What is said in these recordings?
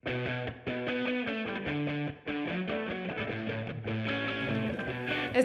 Este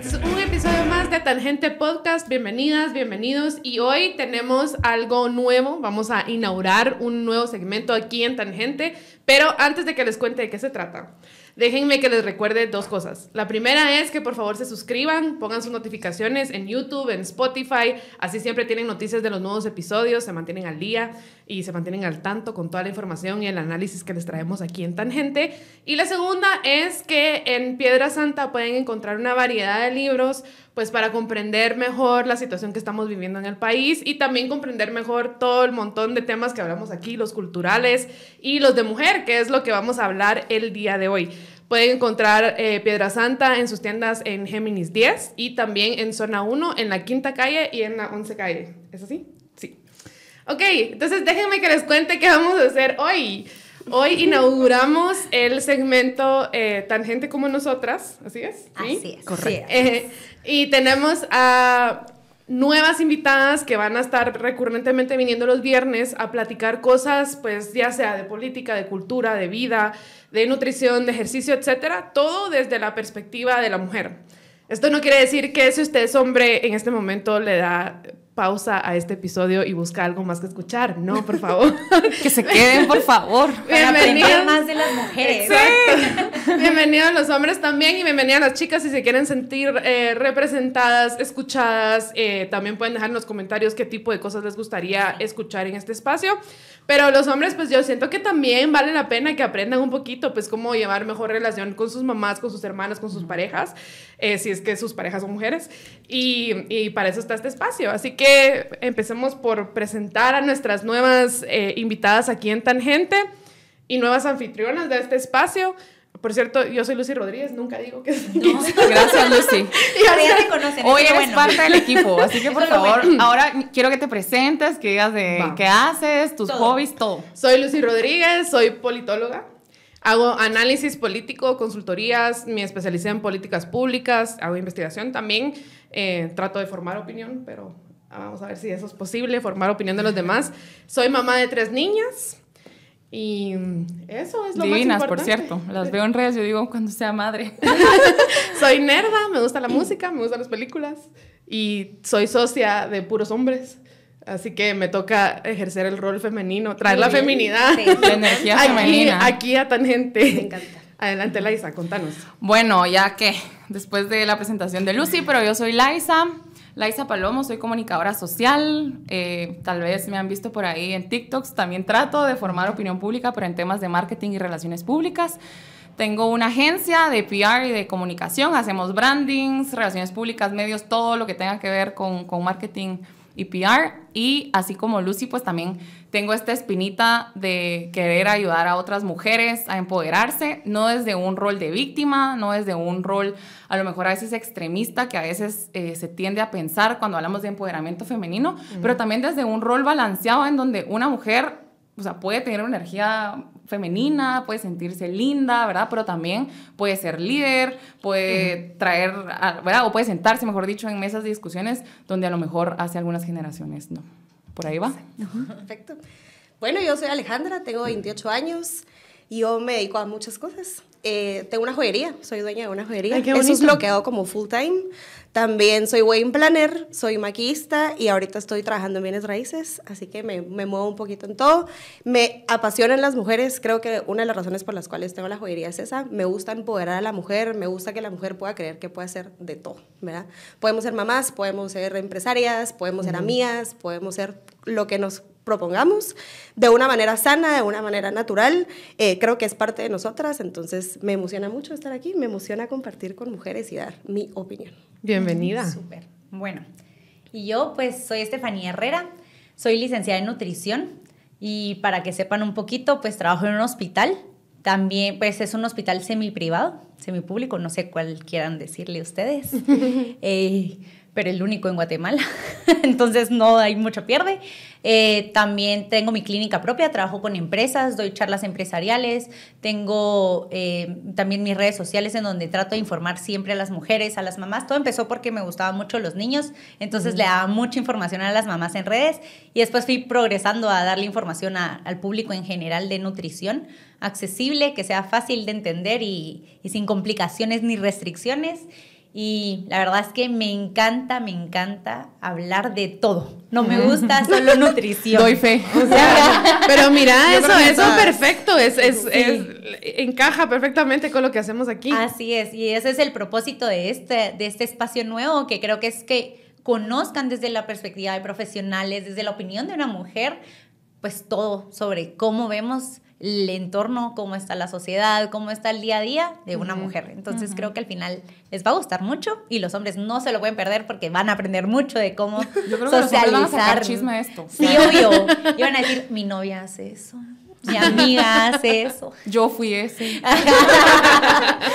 es un episodio más de Tangente Podcast. Bienvenidas, bienvenidos. Y hoy tenemos algo nuevo. Vamos a inaugurar un nuevo segmento aquí en Tangente. Pero antes de que les cuente de qué se trata, déjenme que les recuerde dos cosas. La primera es que por favor se suscriban, pongan sus notificaciones en YouTube, en Spotify. Así siempre tienen noticias de los nuevos episodios, se mantienen al día y se mantienen al tanto con toda la información y el análisis que les traemos aquí en Tangente. Y la segunda es que en Piedra Santa pueden encontrar una variedad de libros pues para comprender mejor la situación que estamos viviendo en el país y también comprender mejor todo el montón de temas que hablamos aquí, los culturales y los de mujer, que es lo que vamos a hablar el día de hoy. Pueden encontrar Piedra Santa en sus tiendas en Géminis 10 y también en Zona 1, en la 5ª calle y en la 11 calle. ¿Es así? Sí. Ok, entonces déjenme que les cuente qué vamos a hacer hoy. Hoy inauguramos el segmento Tangente como nosotras, ¿así es? ¿Sí? Así es. Correcto. Y tenemos a nuevas invitadas que van a estar recurrentemente viniendo los viernes a platicar cosas, pues ya sea de política, de cultura, de vida, de nutrición, de ejercicio, etcétera, todo desde la perspectiva de la mujer. Esto no quiere decir que si usted es hombre en este momento le da pausa a este episodio y busca algo más que escuchar. No, por favor. Que se queden, por favor. Para aprender más de las mujeres. Sí. Bienvenidos los hombres también y bienvenidas las chicas si se quieren sentir representadas, escuchadas. También pueden dejar en los comentarios qué tipo de cosas les gustaría escuchar en este espacio. Pero los hombres, pues yo siento que también vale la pena que aprendan un poquito, pues cómo llevar mejor relación con sus mamás, con sus hermanas, con sus parejas, si es que sus parejas son mujeres. Y para eso está este espacio. Así que empecemos por presentar a nuestras nuevas invitadas aquí en Tangente y nuevas anfitrionas de este espacio. Por cierto, yo soy Lucy Rodríguez, nunca digo que soy. No, gracias, Lucy. Ya te conocen. Hoy eres parte del equipo, así que por favor, ahora quiero que te presentes, que digas de qué haces, tus hobbies, todo. Soy Lucy Rodríguez, soy politóloga. Hago análisis político, consultorías, me especialicé en políticas públicas, hago investigación también, trato de formar opinión, pero vamos a ver si eso es posible, formar opinión de los demás. Soy mamá de 3 niñas. Y eso es lo divinas, más importante. por cierto. Las veo en redes, yo digo, cuando sea madre. Soy nerda, me gusta la música, me gustan las películas. Y soy socia de puros hombres. Así que me toca ejercer el rol femenino, traer la feminidad. Sí. La energía femenina. Aquí a Tangente. Me encanta. Adelante, Laisa, contanos. Bueno, ya que después de la presentación de Lucy, pero yo soy Laisa Palomo, soy comunicadora social, tal vez me han visto por ahí en TikToks, también trato de formar opinión pública, pero en temas de marketing y relaciones públicas. Tengo una agencia de PR y de comunicación, hacemos brandings, relaciones públicas, medios, todo lo que tenga que ver con marketing y PR, y así como Lucy, pues también tengo esta espinita de querer ayudar a otras mujeres a empoderarse, no desde un rol de víctima, no desde un rol a lo mejor a veces extremista que a veces se tiende a pensar cuando hablamos de empoderamiento femenino, pero también desde un rol balanceado en donde una mujer, o sea, puede tener una energía femenina, puede sentirse linda, ¿verdad? Pero también puede ser líder, puede traer, ¿verdad? O puede sentarse, mejor dicho, en mesas de discusiones donde a lo mejor hace algunas generaciones, ¿no? ¿Por ahí va? Perfecto. Bueno, yo soy Alejandra, tengo 28 años y yo me dedico a muchas cosas. Tengo una joyería, soy dueña de una joyería. Ay, qué eso es bonito. lo que hago como full time. También soy wedding planner, soy maquillista y ahorita estoy trabajando en bienes raíces, así que me muevo un poquito en todo. Me apasionan las mujeres, creo que una de las razones por las cuales tengo la joyería es esa. Me gusta empoderar a la mujer, me gusta que la mujer pueda creer que puede hacer de todo, ¿verdad? Podemos ser mamás, podemos ser empresarias, podemos ser amigas, podemos ser lo que nos propongamos de una manera sana, de una manera natural. Creo que es parte de nosotras, entonces me emociona mucho estar aquí, me emociona compartir con mujeres y dar mi opinión. Bienvenida. Súper. Bueno, y yo pues soy Estefanía Herrera, soy licenciada en nutrición y para que sepan un poquito, pues trabajo en un hospital. También pues es un hospital semiprivado, semipúblico, no sé cuál quieran decirle ustedes. pero el único en Guatemala, entonces no hay mucho pierde. También tengo mi clínica propia, trabajo con empresas, doy charlas empresariales, tengo también mis redes sociales en donde trato de informar siempre a las mujeres, a las mamás. Todo empezó porque me gustaban mucho los niños, entonces le daba mucha información a las mamás en redes y después fui progresando a darle información al público en general de nutrición, accesible, que sea fácil de entender y sin complicaciones ni restricciones. Y la verdad es que me encanta hablar de todo. No me gusta solo nutrición. Doy fe. O sea, pero mira, eso perfecto, Sí. encaja perfectamente con lo que hacemos aquí. Así es, y ese es el propósito de este espacio nuevo, que creo que es que conozcan desde la perspectiva de profesionales, desde la opinión de una mujer, pues todo sobre cómo vemos el entorno, cómo está la sociedad, cómo está el día a día de una mujer. Entonces creo que al final les va a gustar mucho y los hombres no se lo pueden perder porque van a aprender mucho de cómo Yo creo que los hombres van a sacar chisme de esto. Sí, obvio. Y van a decir, mi novia hace eso, mi amiga hace eso. Yo fui ese.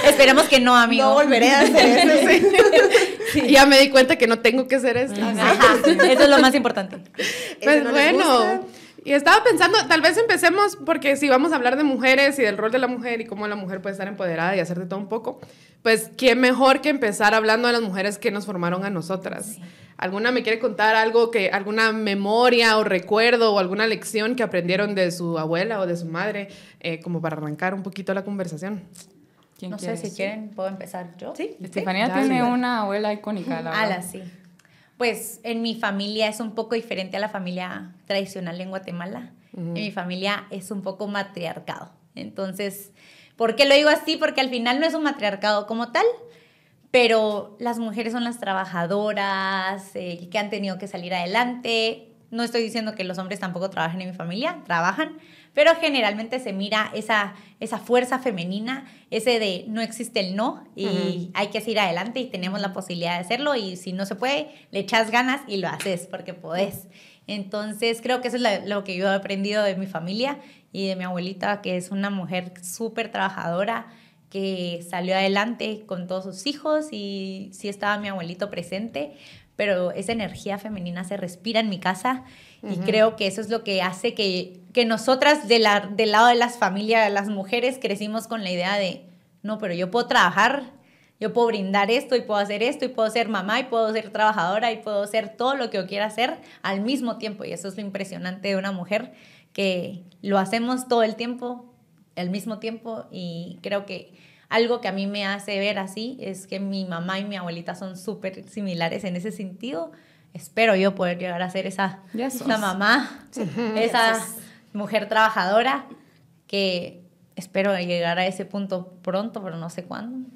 Esperemos que no, amigo. No volveré a hacer eso. Sí. Ya me di cuenta que no tengo que hacer esto. Ajá, eso es lo más importante. Pues ¿No les bueno, gusta? y estaba pensando, tal vez empecemos, porque si vamos a hablar de mujeres y del rol de la mujer y cómo la mujer puede estar empoderada y hacer de todo un poco, pues qué mejor que empezar hablando de las mujeres que nos formaron a nosotras. Sí. ¿Alguna me quiere contar algo, alguna memoria o recuerdo o alguna lección que aprendieron de su abuela o de su madre, como para arrancar un poquito la conversación? No sé si quieren, ¿puedo empezar yo? Sí. Estefanía tiene una abuela icónica, la verdad. Sí. Pues en mi familia es un poco diferente a la familia tradicional en Guatemala. En mi familia es un poco matriarcado. Entonces, ¿por qué lo digo así? Porque al final no es un matriarcado como tal, pero las mujeres son las trabajadoras que han tenido que salir adelante. No estoy diciendo que los hombres tampoco trabajen en mi familia, trabajan, pero generalmente se mira esa fuerza femenina, ese de no existe el no y hay que seguir adelante y tenemos la posibilidad de hacerlo y si no se puede, le echas ganas y lo haces porque podés. Entonces creo que eso es lo que yo he aprendido de mi familia y de mi abuelita, que es una mujer súper trabajadora, que salió adelante con todos sus hijos y sí estaba mi abuelito presente, pero esa energía femenina se respira en mi casa y creo que eso es lo que hace que nosotras del lado de las familias, las mujeres, crecimos con la idea de, no, pero yo puedo trabajar, yo puedo brindar esto y puedo hacer esto y puedo ser mamá y puedo ser trabajadora y puedo hacer todo lo que yo quiera hacer al mismo tiempo y eso es lo impresionante de una mujer, que lo hacemos todo el tiempo, al mismo tiempo y creo que algo que a mí me hace ver así es que mi mamá y mi abuelita son súper similares en ese sentido. Espero yo poder llegar a ser esa mamá, esa mujer trabajadora que espero llegar a ese punto pronto, pero no sé cuándo.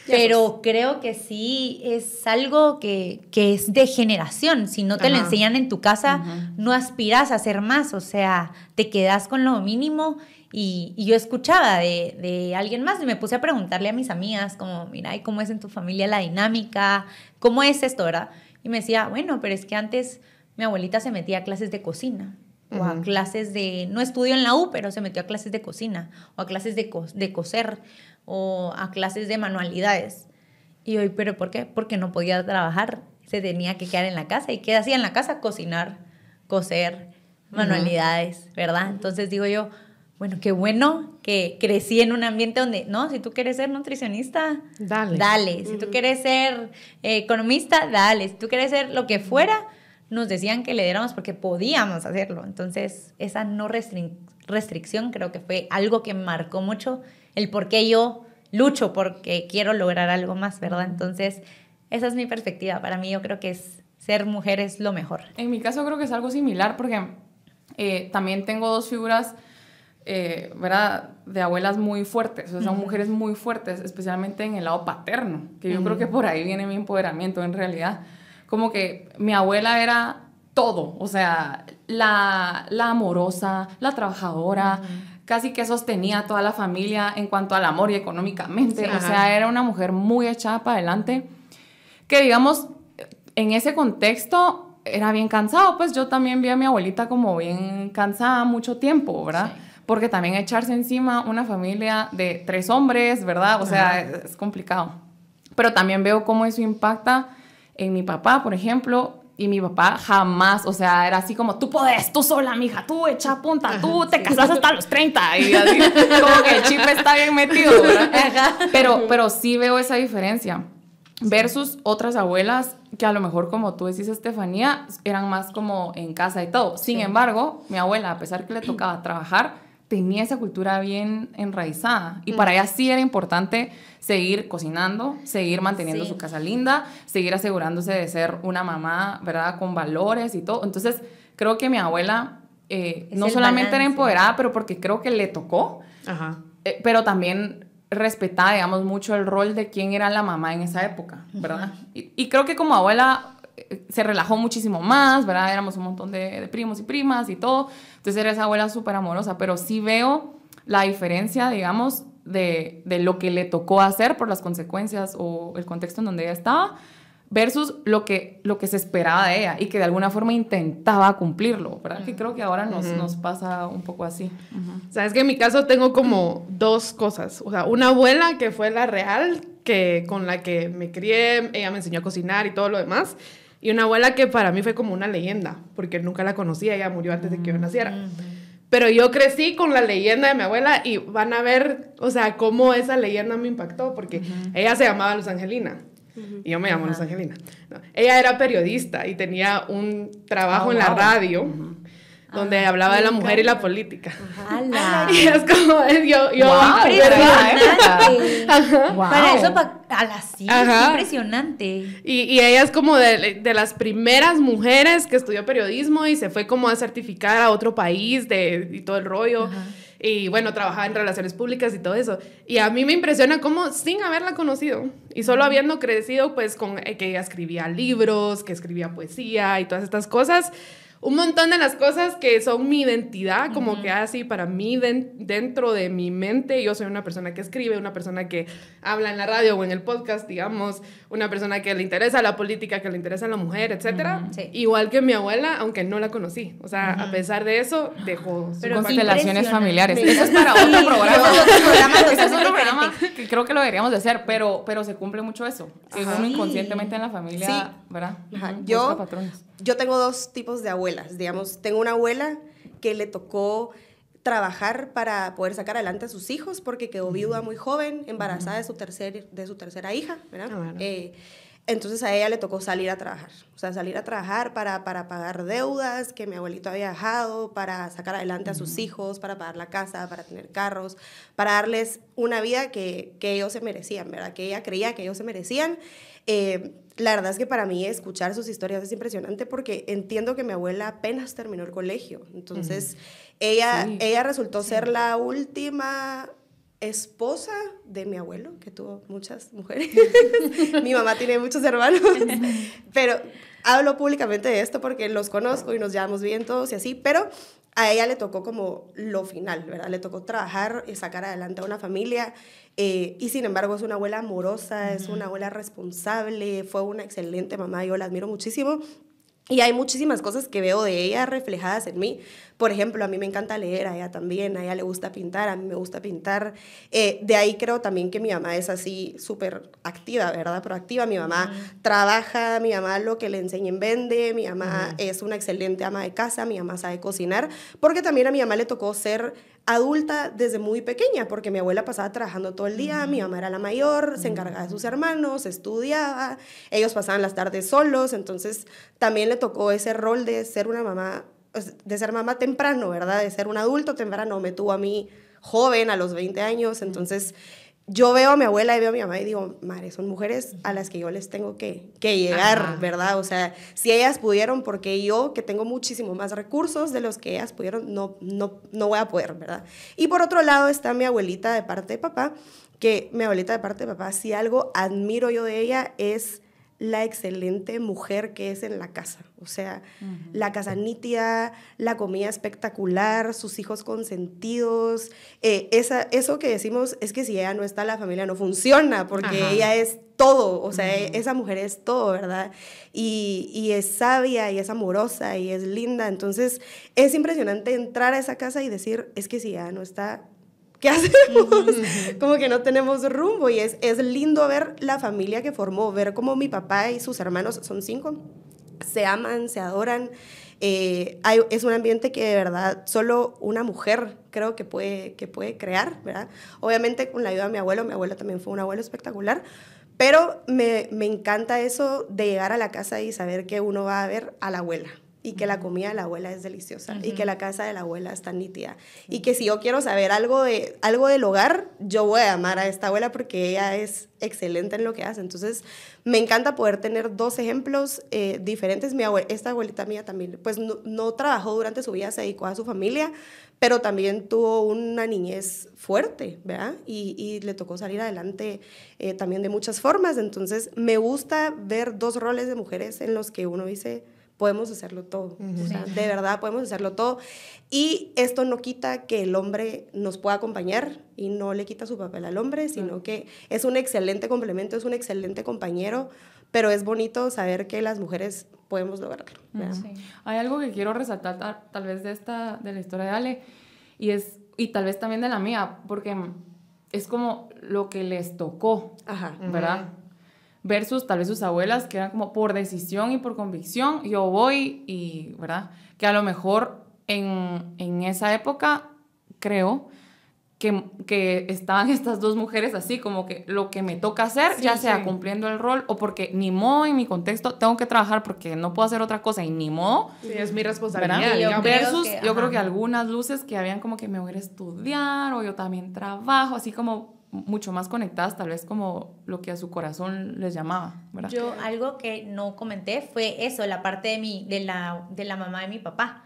Pero creo que sí es algo que es de generación. Si no te lo enseñan en tu casa, no aspiras a hacer más. O sea, te quedas con lo mínimo. Y yo escuchaba de alguien más y me puse a preguntarle a mis amigas como, mira, ¿y cómo es en tu familia la dinámica? ¿Cómo es esto, verdad? Y me decía, bueno, pero es que antes mi abuelita se metía a clases de cocina o a clases no estudió en la U, pero se metió a clases de cocina o a clases de coser o a clases de manualidades. Y yo, ¿pero por qué? Porque no podía trabajar, se tenía que quedar en la casa. ¿Y qué hacía en la casa? Cocinar, coser, manualidades, ¿verdad? Entonces digo yo, bueno, qué bueno que crecí en un ambiente donde, no, si tú quieres ser nutricionista, dale. Si tú quieres ser economista, dale. Si tú quieres ser lo que fuera, nos decían que le diéramos porque podíamos hacerlo. Entonces, esa no restricción creo que fue algo que me marcó mucho el por qué yo lucho, porque quiero lograr algo más, ¿verdad? Entonces, esa es mi perspectiva. Para mí, yo creo que ser mujer es lo mejor. En mi caso, creo que es algo similar porque también tengo dos figuras ¿verdad? De abuelas muy fuertes, o sea, son mujeres muy fuertes, especialmente en el lado paterno, que yo creo que por ahí viene mi empoderamiento en realidad. Como que mi abuela era todo, o sea, la amorosa, la trabajadora, casi que sostenía a toda la familia en cuanto al amor y económicamente, o sea, era una mujer muy echada para adelante, que digamos, en ese contexto era bien cansado, pues yo también vi a mi abuelita como bien cansada mucho tiempo, ¿verdad? Sí. Porque también echarse encima una familia de 3 hombres, ¿verdad? O sea, es complicado. Pero también veo cómo eso impacta en mi papá, por ejemplo. Y mi papá jamás, o sea, era así como, tú podés, tú sola, mija, tú echa punta, tú te casas hasta los 30. Y así, como que el chip está bien metido, ¿verdad? Pero sí veo esa diferencia. Versus otras abuelas que a lo mejor, como tú decís, Estefanía, eran más como en casa y todo. Sin embargo, mi abuela, a pesar que le tocaba trabajar, tenía esa cultura bien enraizada. Y para ella sí era importante seguir cocinando, seguir manteniendo su casa linda, seguir asegurándose de ser una mamá, ¿verdad?, con valores y todo. Entonces, creo que mi abuela no solamente era empoderada, pero porque creo que le tocó, pero también respetaba, digamos, mucho el rol de quién era la mamá en esa época, ¿verdad? Y creo que como abuela se relajó muchísimo más, ¿verdad? Éramos un montón de primos y primas y todo. Entonces era esa abuela súper amorosa, pero sí veo la diferencia, digamos, de lo que le tocó hacer por las consecuencias o el contexto en donde ella estaba versus lo que se esperaba de ella y que de alguna forma intentaba cumplirlo, ¿verdad? Que creo que ahora nos pasa un poco así. Sabes que en mi caso tengo como dos cosas. O sea, una abuela que fue la real, con la que me crié, ella me enseñó a cocinar y todo lo demás. Y una abuela que para mí fue como una leyenda, porque nunca la conocía, ella murió antes de que yo naciera. Pero yo crecí con la leyenda de mi abuela y van a ver, o sea, cómo esa leyenda me impactó, porque ella se llamaba Luz Angelina. Y yo me llamo Luz Angelina. No, ella era periodista y tenía un trabajo en la radio donde hablaba de la mujer y la política. Y es como, Para eso, sí, impresionante. Y ella es como de las primeras mujeres que estudió periodismo y se fue como a certificar a otro país y todo el rollo. Y bueno, trabajaba en relaciones públicas y todo eso. Y a mí me impresiona cómo, sin haberla conocido, y solo habiendo crecido, pues, con que ella escribía libros, que escribía poesía y todas estas cosas, un montón de las cosas que son mi identidad, como que así para mí, dentro de mi mente, yo soy una persona que escribe, una persona que habla en la radio o en el podcast, digamos, una persona que le interesa la política, que le interesa la mujer, etc. Igual que mi abuela, aunque no la conocí. O sea, a pesar de eso, dejó sus constelaciones familiares. Eso es para otro programa. Ese es otro programa que creo que lo deberíamos de hacer, pero se cumple mucho eso. Que uno inconscientemente en la familia, ¿verdad? Busca patrones. Yo tengo dos tipos de abuelas, digamos. Tengo una abuela que le tocó trabajar para poder sacar adelante a sus hijos porque quedó viuda muy joven, embarazada de su tercera hija, ¿verdad? Entonces a ella le tocó salir a trabajar, o sea, salir a trabajar para pagar deudas que mi abuelito había dejado, para sacar adelante a sus hijos, para pagar la casa, para tener carros, para darles una vida que ellos se merecían, ¿verdad? Que ella creía que ellos se merecían. La verdad es que para mí escuchar sus historias es impresionante porque entiendo que mi abuela apenas terminó el colegio. Entonces, ella resultó ser la última esposa de mi abuelo, que tuvo muchas mujeres. Mi mamá tiene muchos hermanos. Pero hablo públicamente de esto porque los conozco y nos llevamos bien todos y así. Pero a ella le tocó como lo final, ¿verdad? Le tocó trabajar y sacar adelante a una familia. Y sin embargo es una abuela amorosa, es una abuela responsable, fue una excelente mamá, yo la admiro muchísimo. Y hay muchísimas cosas que veo de ella reflejadas en mí. Por ejemplo, a mí me encanta leer, a ella también, a ella le gusta pintar, a mí me gusta pintar. De ahí creo también que mi mamá es así súper activa, ¿verdad? Proactiva. Mi mamá trabaja, mi mamá lo que le enseñen vende, mi mamá es una excelente ama de casa, mi mamá sabe cocinar, porque también a mi mamá le tocó ser adulta desde muy pequeña, porque mi abuela pasaba trabajando todo el día, mi mamá era la mayor, se encargaba de sus hermanos, estudiaba, ellos pasaban las tardes solos, entonces también le tocó ese rol de ser una mamá, de ser mamá temprano, ¿verdad? De ser un adulto temprano, me tuvo a mí joven, a los 20 años, entonces yo veo a mi abuela y veo a mi mamá y digo, madre, son mujeres a las que yo les tengo que llegar, ¿verdad? O sea, si ellas pudieron, porque yo, que tengo muchísimo más recursos de los que ellas pudieron, no voy a poder, ¿verdad? Y por otro lado está mi abuelita de parte de papá, que mi abuelita de parte de papá, si algo admiro yo de ella es la excelente mujer que es en la casa. O sea, la casa nítida, la comida espectacular, sus hijos consentidos. Eso que decimos es que si ella no está, la familia no funciona, porque ella es todo. O sea, esa mujer es todo, ¿verdad? Y es sabia, y es amorosa, y es linda. Entonces, es impresionante entrar a esa casa y decir, es que si ella no está, ¿qué hacemos? Como que no tenemos rumbo y es lindo ver la familia que formó, ver cómo mi papá y sus hermanos, son 5, se aman, se adoran. Es un ambiente que de verdad solo una mujer creo que puede crear, ¿verdad? Obviamente con la ayuda de mi abuelo también fue un abuelo espectacular, pero me encanta eso de llegar a la casa y saber que uno va a ver a la abuela y que la comida de la abuela es deliciosa y que la casa de la abuela está nítida y que si yo quiero saber algo del hogar, yo voy a llamar a esta abuela porque ella es excelente en lo que hace. Entonces, me encanta poder tener 2 ejemplos diferentes. Esta abuelita mía también, pues no trabajó durante su vida, se dedicó a su familia, pero también tuvo una niñez fuerte, ¿verdad? Y le tocó salir adelante también de muchas formas. Entonces, me gusta ver 2 roles de mujeres en los que uno dice, podemos hacerlo todo, o sea, de verdad podemos hacerlo todo, y esto no quita que el hombre nos pueda acompañar y no le quita su papel al hombre, sino que es un excelente complemento, es un excelente compañero, pero es bonito saber que las mujeres podemos lograrlo. Sí. Hay algo que quiero resaltar tal vez de la historia de Ale, y tal vez también de la mía, porque es como lo que les tocó, ¿verdad? Versus tal vez sus abuelas, que eran como por decisión y por convicción, yo voy y, ¿verdad? Que a lo mejor en esa época, creo, que estaban estas 2 mujeres así, como que lo que me toca hacer, ya sea cumpliendo el rol, o porque ni modo en mi contexto, tengo que trabajar porque no puedo hacer otra cosa, y ni modo. Sí, es mi responsabilidad. Versus, yo creo que algunas luces que habían como que me voy a estudiar, o yo también trabajo, así como mucho más conectadas, tal vez como lo que a su corazón les llamaba, ¿verdad? Yo algo que no comenté fue eso, la parte de la mamá de mi papá.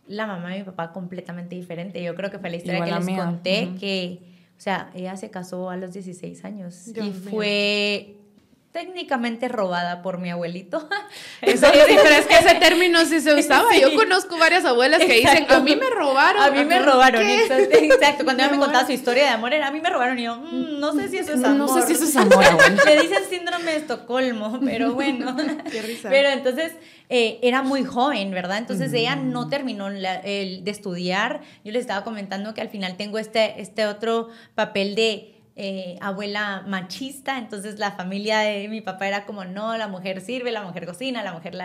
La mamá de mi papá completamente diferente. Yo creo que fue la historia que les conté, que, o sea, ella se casó a los 16 años y fue técnicamente robada por mi abuelito. Eso sí, pero es que ese término sí se usaba. Sí. Yo conozco varias abuelas que dicen, a mí me robaron. A mí me robaron, exacto. Cuando ella me contaba su historia de amor, era a mí me robaron y yo, no sé si eso es amor. No sé si eso es amor, abuela. Le dicen síndrome de Estocolmo, pero bueno. Qué risa. Pero entonces, era muy joven, ¿verdad? Entonces ella no terminó de estudiar. Yo les estaba comentando que al final tengo este otro papel de abuela machista, entonces la familia de mi papá era como, no, la mujer sirve, la mujer cocina, la mujer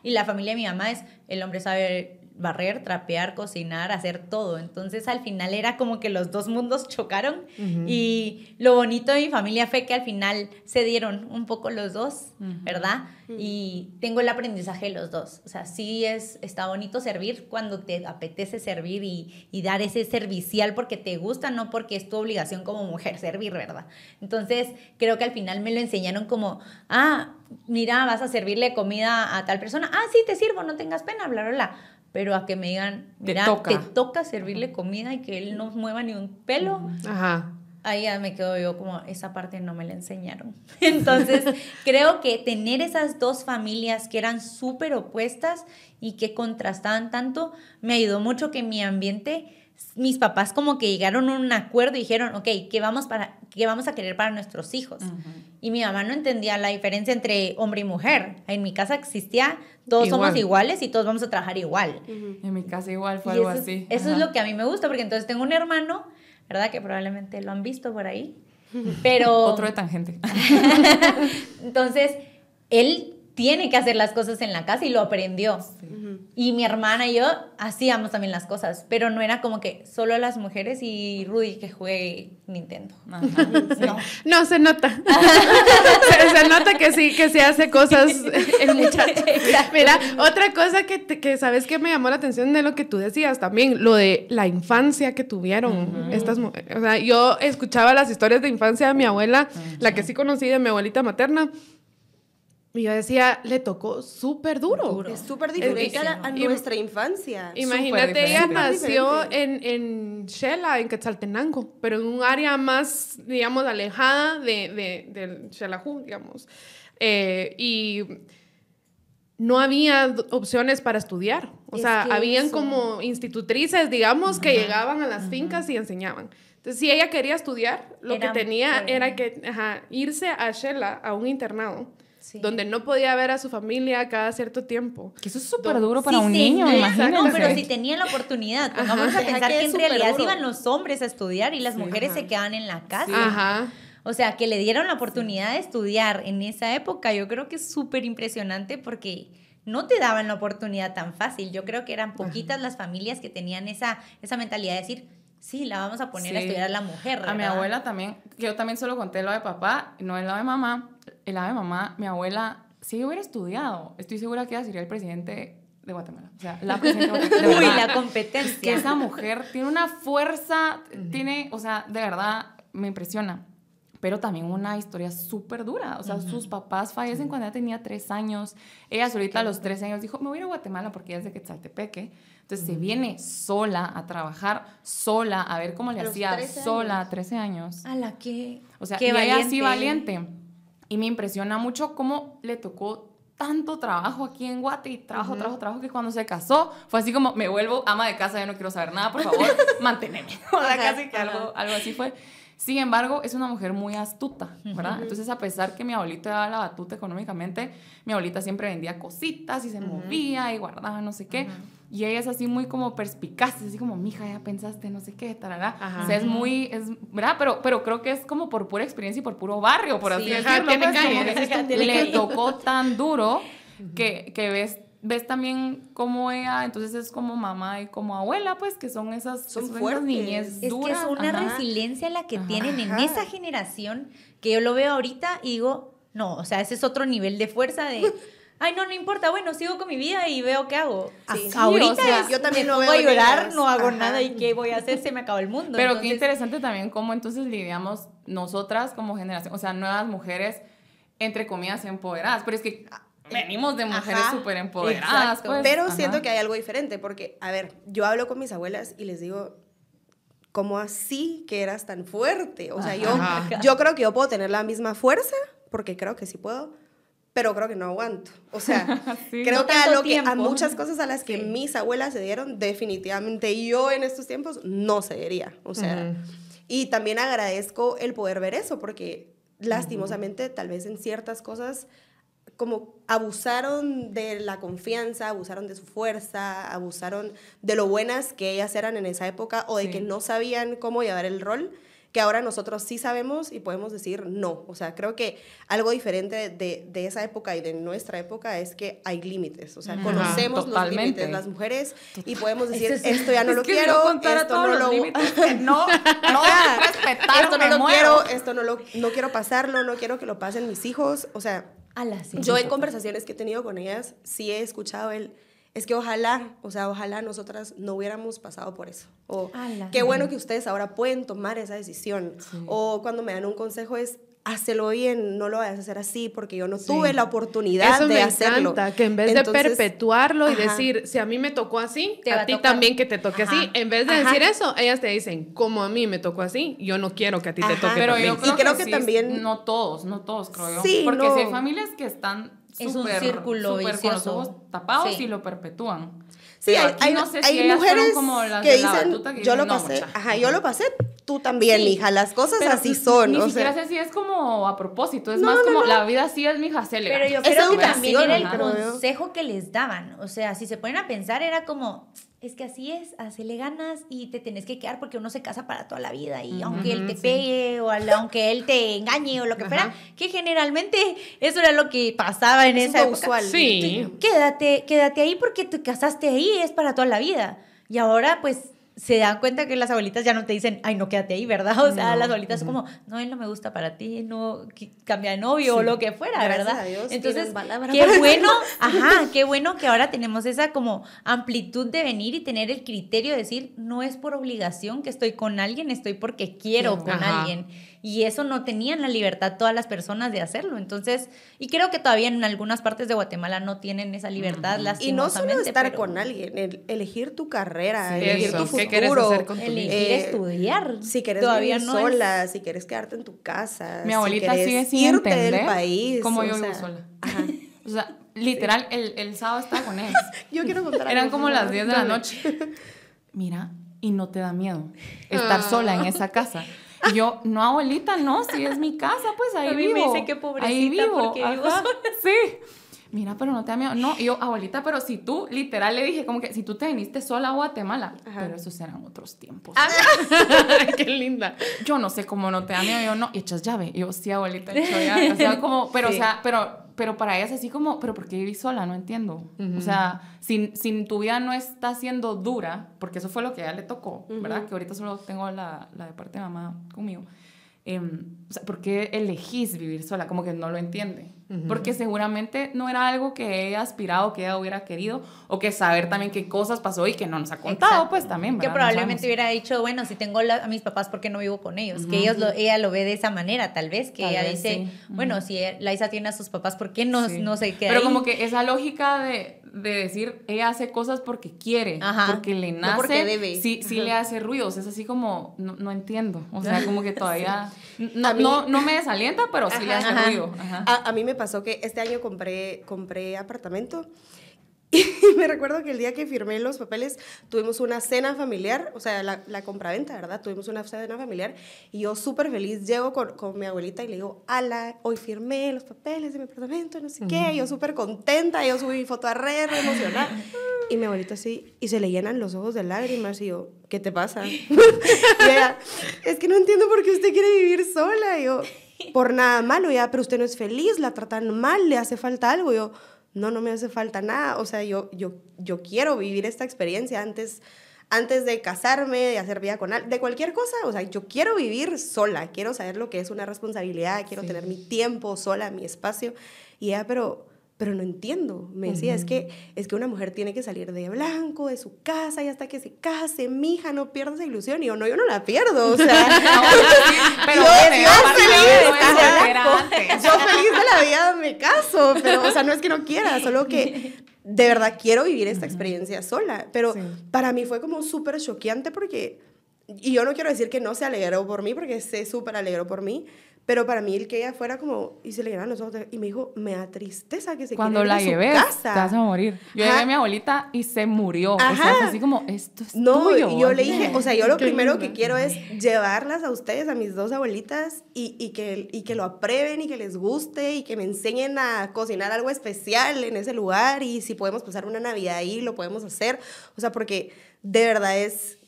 y la familia de mi mamá es, el hombre sabe barrer, trapear, cocinar, hacer todo. Entonces al final era como que los 2 mundos chocaron y lo bonito de mi familia fue que al final se dieron un poco los 2, ¿verdad? Y tengo el aprendizaje de los 2. O sea, sí está bonito servir cuando te apetece servir y dar ese servicial porque te gusta, no porque es tu obligación como mujer servir, ¿verdad? Entonces creo que al final me lo enseñaron como, mira, vas a servirle comida a tal persona, sí, te sirvo, no tengas pena, bla, bla, bla. Pero a que me digan, mira, te toca servirle comida y que él no mueva ni un pelo. Ahí ya me quedo yo como, esa parte no me la enseñaron. Entonces, creo que tener esas 2 familias que eran súper opuestas y que contrastaban tanto, me ayudó mucho que en mi ambiente, mis papás como que llegaron a un acuerdo y dijeron, ok, ¿qué vamos a querer para nuestros hijos? Y mi mamá no entendía la diferencia entre hombre y mujer. En mi casa existía, todos somos iguales y todos vamos a trabajar igual. En mi casa igual fue algo así. Eso es lo que a mí me gusta, porque entonces tengo un hermano, ¿verdad? Que probablemente lo han visto por ahí, pero... Otro de tangente. Entonces, él tiene que hacer las cosas en la casa y lo aprendió. Y mi hermana y yo hacíamos también las cosas, pero no era como que solo las mujeres y Rudy que juegue Nintendo. No, se nota. se nota que sí hace cosas el muchacho. Mira, otra cosa que sabes que me llamó la atención de lo que tú decías también, lo de la infancia que tuvieron estas mujeres. O sea, yo escuchaba las historias de infancia de mi abuela, la que sí conocí de mi abuelita materna. Y yo decía, le tocó súper duro. Es súper diferente a nuestra infancia. Imagínate, ella nació en Xela, en Quetzaltenango, pero en un área más, digamos, alejada del Xelajú, digamos. Y no había opciones para estudiar. O sea, habían como institutrices, digamos, que llegaban a las fincas y enseñaban. Entonces, si ella quería estudiar, lo que tenía era que irse a Xela, a un internado. Sí. donde no podía ver a su familia cada cierto tiempo. Que eso es súper duro para un Sí, niño, tenía- imagínense. No, pero si tenían la oportunidad, vamos a Deja pensar que que es en súper realidad duro. iban los hombres a estudiar y las Sí, mujeres ajá. se quedaban en la casa. Sí. Ajá. O sea, que le dieron la oportunidad de estudiar en esa época, yo creo que es súper impresionante porque no te daban la oportunidad tan fácil. Yo creo que eran poquitas las familias que tenían esa mentalidad de decir, sí, la vamos a poner a Sí. estudiar a la mujer, A mi ¿verdad? abuela también, que yo también solo conté el lado de papá, no el lado de mamá. El lado de mamá, mi abuela, si hubiera estudiado, estoy segura que ella sería el presidente de Guatemala. O sea, la presidenta de Guatemala. de Uy, verdad. la competencia. Que esa mujer tiene una fuerza, tiene, o sea, de verdad, me impresiona. Pero también una historia súper dura. O sea, sus papás fallecen cuando ella tenía 3 años. Ella solita a los 13 años dijo, me voy a ir a Guatemala porque ella es de Quetzaltepeque. Entonces se viene sola a trabajar, sola, a ver cómo le A los hacía 13 sola, años. 13 años. A la que... O sea, qué y ella sí valiente. valiente. Y me impresiona mucho cómo le tocó tanto trabajo aquí en Guate y trabajo, que cuando se casó fue así como, me vuelvo ama de casa, ya no quiero saber nada, por favor, manténeme. O sea, casi que algo así fue. Sin embargo, es una mujer muy astuta, ¿verdad? Entonces, a pesar que mi abuelita daba la batuta económicamente, mi abuelita siempre vendía cositas y se movía y guardaba no sé qué. Y ella es así muy como perspicaz, así como, mija, ya pensaste no sé qué, tarará. Ajá. O sea, ¿verdad? Pero creo que es como por pura experiencia y por puro barrio, por así Sí, decirlo. tiene pues, calle, como dices que tú. Tiene le calle. tocó tan duro que ves también cómo ella, entonces es como mamá y como abuela, pues, que son esas fuertes. niñez Es duras. que es una ajá. resiliencia la que Ajá. tienen en Ajá. esa generación que yo lo veo ahorita y digo, no, o sea, ese es otro nivel de fuerza de, ay, no importa, bueno, sigo con mi vida y veo qué hago. Sí. Ahorita o sea, yo también me lo pongo veo a en llorar, ellas. no hago Ajá. nada y qué voy a hacer, se me acaba el mundo. Pero Entonces, qué interesante también cómo entonces lidiamos nosotras como generación, o sea, nuevas mujeres, entre comillas, empoderadas, pero es que venimos de mujeres Ajá, súper empoderadas, exacto. pues. Pero Ajá. siento que hay algo diferente, porque, a ver, yo hablo con mis abuelas y les digo, ¿cómo así que eras tan fuerte? O sea, Ajá. yo creo que yo puedo tener la misma fuerza, porque creo que sí puedo, pero creo que no aguanto. O sea, Sí. creo No que tanto a tiempo. muchas cosas a las que Sí. mis abuelas se dieron, definitivamente yo en estos tiempos no cedería. O sea, y también agradezco el poder ver eso, porque lastimosamente, tal vez en ciertas cosas, como abusaron de la confianza, abusaron de su fuerza, abusaron de lo buenas que ellas eran en esa época o de Sí. que no sabían cómo llevar el rol, que ahora nosotros sí sabemos y podemos decir no. O sea, creo que algo diferente de esa época y de nuestra época es que hay límites. O sea, conocemos los totalmente. límites las mujeres y podemos decir, Eso es- esto ya no Es lo que si quiero, yo contara esto todos no los lo... límites que no respetar, Esto no me lo muero. quiero, esto no quiero pasarlo, no quiero que lo pasen mis hijos. O sea, ala, sí. yo en conversaciones que he tenido con ellas, sí he escuchado es que ojalá nosotras no hubiéramos pasado por eso. O Ala. qué bueno que ustedes ahora pueden tomar esa decisión. O cuando me dan un consejo es, hácelo bien, no lo vayas a hacer así, porque yo no tuve la oportunidad Eso de me hacerlo. encanta, que en vez Entonces, de perpetuarlo y ajá. decir, si a mí me tocó así, Te va a a ti tocar. también que te toque Ajá. así. En vez de Ajá. decir eso, ellas te dicen, como a mí me tocó así, yo no quiero que a ti te Ajá. toque Pero también. yo creo, Y creo que sí, también- no todos, creo yo. Sí, Porque no. si hay familias que están Es un súper círculo súper con los vicioso. ojos tapados Sí. y lo perpetúan. Sí, Pero hay, aquí no sé si hay ellas fueron mujeres como las que de la dicen, batuta que yo dicen, lo "No, pasé, mucha". ajá, yo lo pasé, tú también, Sí. mija, las cosas Pero así son. Ni o siquiera sea, sé si es como a propósito, es más como la vida así es, mija, se le Pero yo Es creo que educación, también era el creo yo. consejo que les daban. O sea, si se ponen a pensar, era como, es que así es, hacele ganas y te tenés que quedar porque uno se casa para toda la vida. Y aunque él te pegue o aunque él te engañe o lo que fuera, que generalmente eso era lo que pasaba en Eso esa es lo época. usual. Sí. Quédate ahí porque te casaste ahí, es para toda la vida. Y ahora, pues, se dan cuenta que las abuelitas ya no te dicen, ay, no, quédate ahí, ¿verdad? O sea, las abuelitas son como, no, él no me gusta para ti, no, cambia de novio o lo que fuera, Gracias ¿verdad? a Dios Entonces, tienen palabra qué para bueno, qué bueno que ahora tenemos esa como amplitud de venir y tener el criterio de decir, no es por obligación que estoy con alguien, estoy porque quiero con Ajá. alguien. Y eso no tenían la libertad todas las personas de hacerlo. Entonces, y creo que todavía en algunas partes de Guatemala no tienen esa libertad, y no lastimosamente. solo estar pero con alguien, elegir tu carrera, Sí, elegir eso, tu ¿qué futuro. quieres hacer con tu elegir vida? estudiar. Si quieres todavía vivir no es- sola, si quieres quedarte en tu casa, Mi abuelita si sigue quieres sin irte entender del país. cómo o yo sea, vivo sola. ajá. O sea, literal, el sábado estaba con ellos. Yo quiero contar Eran algo, como por las favor. 10 de la noche. Mira, y no te da miedo estar sola en esa casa. Y yo, no, abuelita, no, si es mi casa, pues ahí A mí vivo. me dice que pobrecita, ahí vivo. porque vivo Ajá, sola. sí. Mira, pero no te da miedo. No, y yo, abuelita, pero si tú, literal, le dije, como que si tú te viniste sola a Guatemala, pero esos eran otros tiempos. Ay, qué linda. Yo no sé cómo no te da miedo. Yo, no, y echas llave. Y yo, sí, abuelita, echo llave. O sea, como, pero, Sí. o sea, pero para ella es así como, pero ¿por qué vivís sola? No entiendo. O sea, si tu vida no está siendo dura, porque eso fue lo que a ella le tocó, ¿verdad? Que ahorita solo tengo la de parte de mamá conmigo. O sea, ¿por qué elegís vivir sola? Como que no lo entiende. Porque seguramente no era algo que ella aspirado, que ella hubiera querido, o que saber también qué cosas pasó y que no nos ha contado, Exacto. pues también, Que ¿verdad? probablemente No sabemos. hubiera dicho, bueno, si tengo a mis papás, ¿por qué no vivo con ellos? Que ella lo ve de esa manera, tal vez, que Tal ella vez dice, sí. bueno, si Laisa tiene a sus papás, ¿por qué no, Sí. no se queda Pero ahí? como que esa lógica de decir, ella hace cosas porque quiere, Ajá. porque le nace, No porque debe. sí le hace ruidos, es así como, no entiendo, o sea, como que todavía, A mí- no me desalienta, pero sí le hace Ajá. ruido. Ajá. A mí me pasó que este año compré apartamento y me recuerdo que el día que firmé los papeles tuvimos una cena familiar, o sea, la compraventa, ¿verdad? Tuvimos una cena familiar y yo súper feliz llego con mi abuelita y le digo, ala, hoy firmé los papeles de mi apartamento, no sé qué, yo súper contenta, yo subí mi foto a red, re emocionada. Y mi abuelita así, y se le llenan los ojos de lágrimas y yo, ¿qué te pasa? Y ella, es que no entiendo por qué usted quiere vivir sola. Y yo, por nada malo, ya, pero usted no es feliz, la tratan mal, le hace falta algo. Y yo, no me hace falta nada. O sea, yo quiero vivir esta experiencia antes de casarme, de hacer vida con alguien, de cualquier cosa. O sea, yo quiero vivir sola, quiero saber lo que es una responsabilidad, quiero tener mi tiempo sola, mi espacio. Y ella, pero no entiendo. Me decía, es que una mujer tiene que salir de blanco, de su casa, y hasta que se case, mija, no pierdas esa ilusión. Y yo, no la pierdo, o sea... Pero yo feliz era antes. yo feliz de la vida me caso, pero, o sea, no es que no quiera, solo que de verdad quiero vivir esta experiencia sola. Pero Sí. para mí fue como súper choqueante porque... Y yo no quiero decir que no se alegró por mí, porque se súper alegró por mí, pero para mí el que ella fuera como, y se le llenaron los ojos, y me dijo, me da tristeza que se Cuando quiera la ir a su llevé, casa. te vas a morir. Yo Ajá. llevé a mi abuelita y se murió. O sea, Ajá. fue así como, esto es No, tuyo. y yo le así dije, como, o sea, yo lo Qué primero linda. que quiero es llevarlas a ustedes, a mis dos abuelitas, y que lo aprueben y que les guste y que me enseñen a cocinar algo especial en ese lugar y si podemos pasar una Navidad ahí, lo podemos hacer. O sea, porque de verdad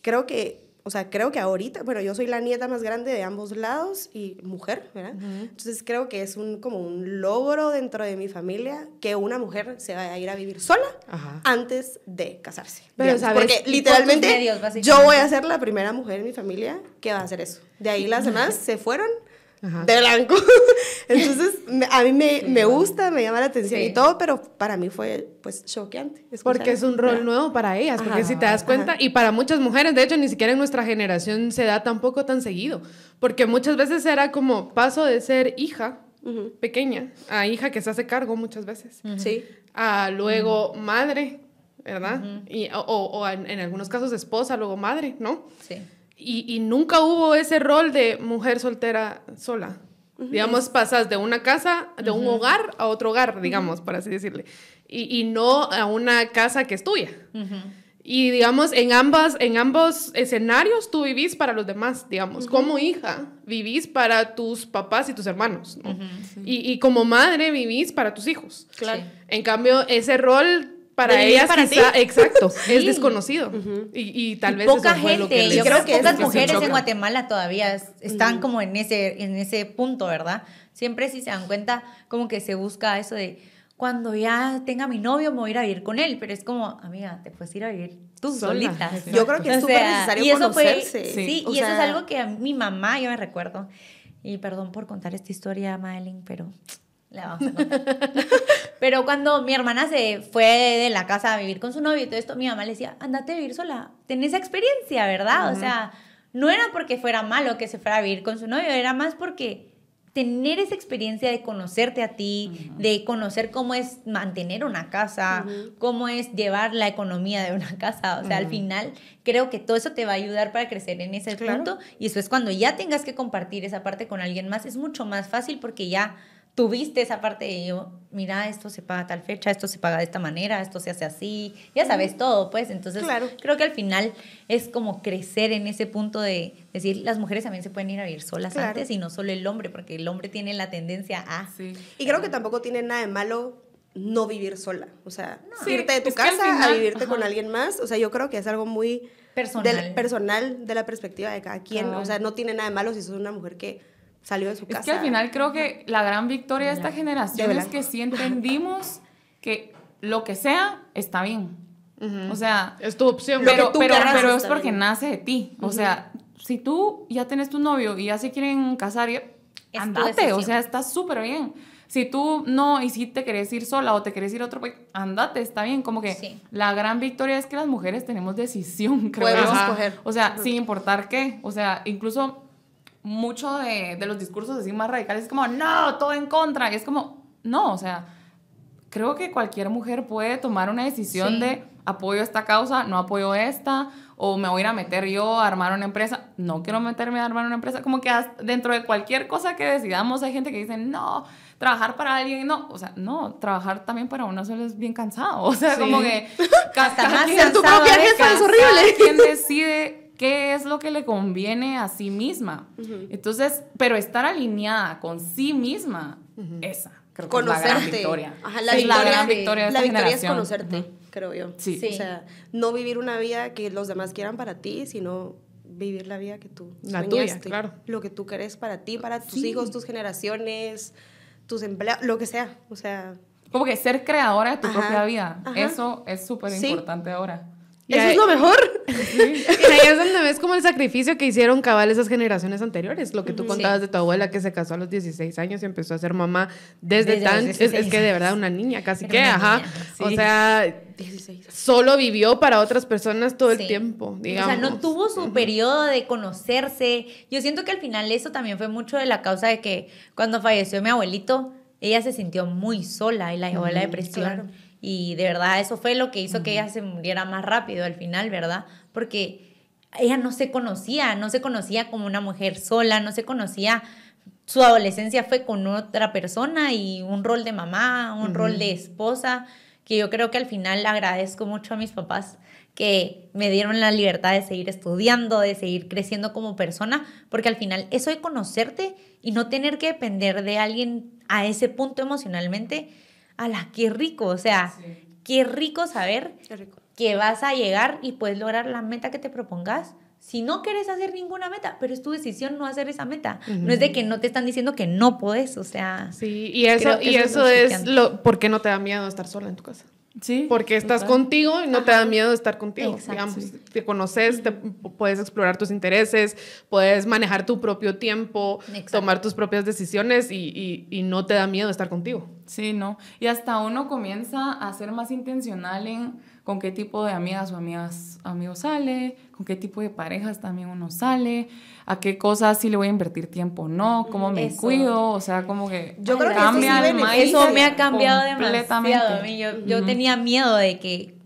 creo que ahorita, bueno, yo soy la nieta más grande de ambos lados y mujer, ¿verdad? Entonces creo que es como un logro dentro de mi familia que una mujer se vaya a ir a vivir sola Ajá. antes de casarse. Pero, digamos, ¿sabes? porque Y literalmente con tus medios, básicamente. yo voy a ser la primera mujer en mi familia que va a hacer eso. De ahí las demás se fueron Ajá. de blanco. Entonces, a mí me gusta, me llama la atención Sí. y todo, pero para mí fue, pues, choqueante. Porque es un rol nuevo para ellas, porque Ajá, si te das cuenta, ajá. y para muchas mujeres, de hecho, ni siquiera en nuestra generación se da tampoco tan seguido, porque muchas veces era como paso de ser hija pequeña a hija que se hace cargo muchas veces, Sí. a luego madre, ¿verdad? O en algunos casos esposa, luego madre, ¿no? Sí. Y nunca hubo ese rol de mujer soltera sola. Digamos, pasas de una casa, de un hogar a otro hogar, digamos, por así decirle. Y no a una casa que es tuya. Y digamos, en ambos escenarios tú vivís para los demás, digamos. Como hija, vivís para tus papás y tus hermanos, ¿no? Y como madre vivís para tus hijos. Claro. Sí. En cambio, ese rol para De vivir ellas para quizá, ti. exacto, Sí. es desconocido. Y tal Y vez poca eso fue lo que gente, les- yo creo que que pocas es- mujeres choca. en Guatemala todavía están como en ese punto, ¿verdad? Siempre si se dan cuenta como que se busca eso de cuando ya tenga mi novio me voy a ir a vivir con él, pero es como, amiga, te puedes ir a vivir tú Sola. solita. Yo creo que es O súper sea, necesario y eso fue, conocerse. sí, O y eso es sea, algo que a mi mamá, yo me recuerdo, y perdón por contar esta historia, Madeline, pero la vamos a contar. Pero cuando mi hermana se fue de la casa a vivir con su novio y todo esto, mi mamá le decía, andate a vivir sola, ten esa experiencia, ¿verdad? O sea, no era porque fuera malo que se fuera a vivir con su novio, era más porque tener esa experiencia de conocerte a ti, de conocer cómo es mantener una casa, cómo es llevar la economía de una casa. O sea, al final creo que todo eso te va a ayudar para crecer en ese punto. Y después cuando ya tengas que compartir esa parte con alguien más, es mucho más fácil porque ya tuviste esa parte de yo, mira, esto se paga a tal fecha, esto se paga de esta manera, esto se hace así, ya sabes todo, pues. Entonces, claro. Creo que al final es como crecer en ese punto de decir, las mujeres también se pueden ir a vivir solas Claro. antes y no solo el hombre, porque el hombre tiene la tendencia a... Sí. Y creo que tampoco tiene nada de malo no vivir sola. O sea, Sí, irte de tu es que al casa final, a vivirte ajá. con alguien más. O sea, yo creo que es algo muy personal de la perspectiva de cada quien. Cabal. O sea, no tiene nada de malo si sos una mujer que salió de su casa. Es que al final creo que la gran victoria de esta generación De es que sí entendimos que lo que sea está bien. O sea, Es tu opción. Lo que pero, tú pero, querrás pero es está porque bien. nace de ti. O sea, si tú ya tenés tu novio y ya se quieren casar, tu andate. decisión. O sea, está súper bien. Si tú no, y si te querés ir sola o te querés ir a otro país, andate, está bien. Como que Sí. la gran victoria es que las mujeres tenemos decisión, creo Podemos yo. escoger. O sea, sin importar qué. O sea, incluso mucho de los discursos así más radicales es como, no, todo en contra. Y es como, no, o sea, creo que cualquier mujer puede tomar una decisión Sí. de apoyo esta causa, no apoyo esta, o me voy a ir a meter yo a armar una empresa. No quiero meterme a armar una empresa. Como que dentro de cualquier cosa que decidamos hay gente que dice, no, trabajar para alguien, no. O sea, no, trabajar también para uno solo es bien cansado. O sea, Sí. como que Hasta más quien- tu propia jefa es cada horrible. quien decide qué es lo que le conviene a sí misma. Entonces, pero estar alineada con sí misma, esa creo que es la gran Conocerte. victoria. Ajá, Es la gran victoria de la esta victoria es generación. conocerte, creo yo. Sí. Sí. O sea, no vivir una vida que los demás quieran para ti, sino vivir la vida que tú La soñaste. tuya, claro. Lo que tú querés para ti, para tus Sí. hijos, tus generaciones, tus empleados, lo que sea. O sea, Como que ser creadora de tu Ajá, propia vida. ajá. Eso es súper Sí. importante ahora. Y eso ahí- es lo mejor. Y ahí es donde ves como el sacrificio que hicieron cabal esas generaciones anteriores. Lo que tú contabas Sí. de tu abuela que se casó a los 16 años y empezó a ser mamá desde Desde los tan... Es 16 que de verdad una niña, casi Era que, una ajá. niña, O sí. sea, 16. solo vivió para otras personas todo el Sí. tiempo, digamos. O sea, no tuvo su periodo de conocerse. Yo siento que al final eso también fue mucho de la causa de que cuando falleció mi abuelito, ella se sintió muy sola y la llevó a la depresión. claro. Y de verdad eso fue lo que hizo que ella se muriera más rápido al final, ¿verdad? Porque ella no se conocía como una mujer sola, no se conocía. Su adolescencia fue con otra persona y un rol de mamá, un rol de esposa, que yo creo que al final agradezco mucho a mis papás que me dieron la libertad de seguir estudiando, de seguir creciendo como persona, porque al final eso de conocerte y no tener que depender de alguien a ese punto emocionalmente, ¡ala, qué rico! O sea, qué rico saber Qué rico. que vas a llegar y puedes lograr la meta que te propongas. Si no quieres hacer ninguna meta, pero es tu decisión no hacer esa meta. No es de que no te están diciendo que no puedes, o sea... Sí, y eso, Creo que y eso es eso lo es choqueante. ¿por qué no te da miedo estar sola en tu casa? Sí. Porque estás total. contigo y no te da miedo estar contigo, Exacto. digamos. Te conoces, puedes explorar tus intereses, puedes manejar tu propio tiempo, Exacto. tomar tus propias decisiones y no te da miedo estar contigo. Sí, ¿no? Y hasta uno comienza a ser más intencional en con qué tipo de amigas o amigos sale, con qué tipo de parejas también uno sale, a qué cosas sí le voy a invertir tiempo o no, cómo me Eso. cuido, o sea, como que Yo creo que cambia eso sí el beneficia. mindset Eso me ha cambiado completamente. demasiado. A mí, yo tenía miedo de que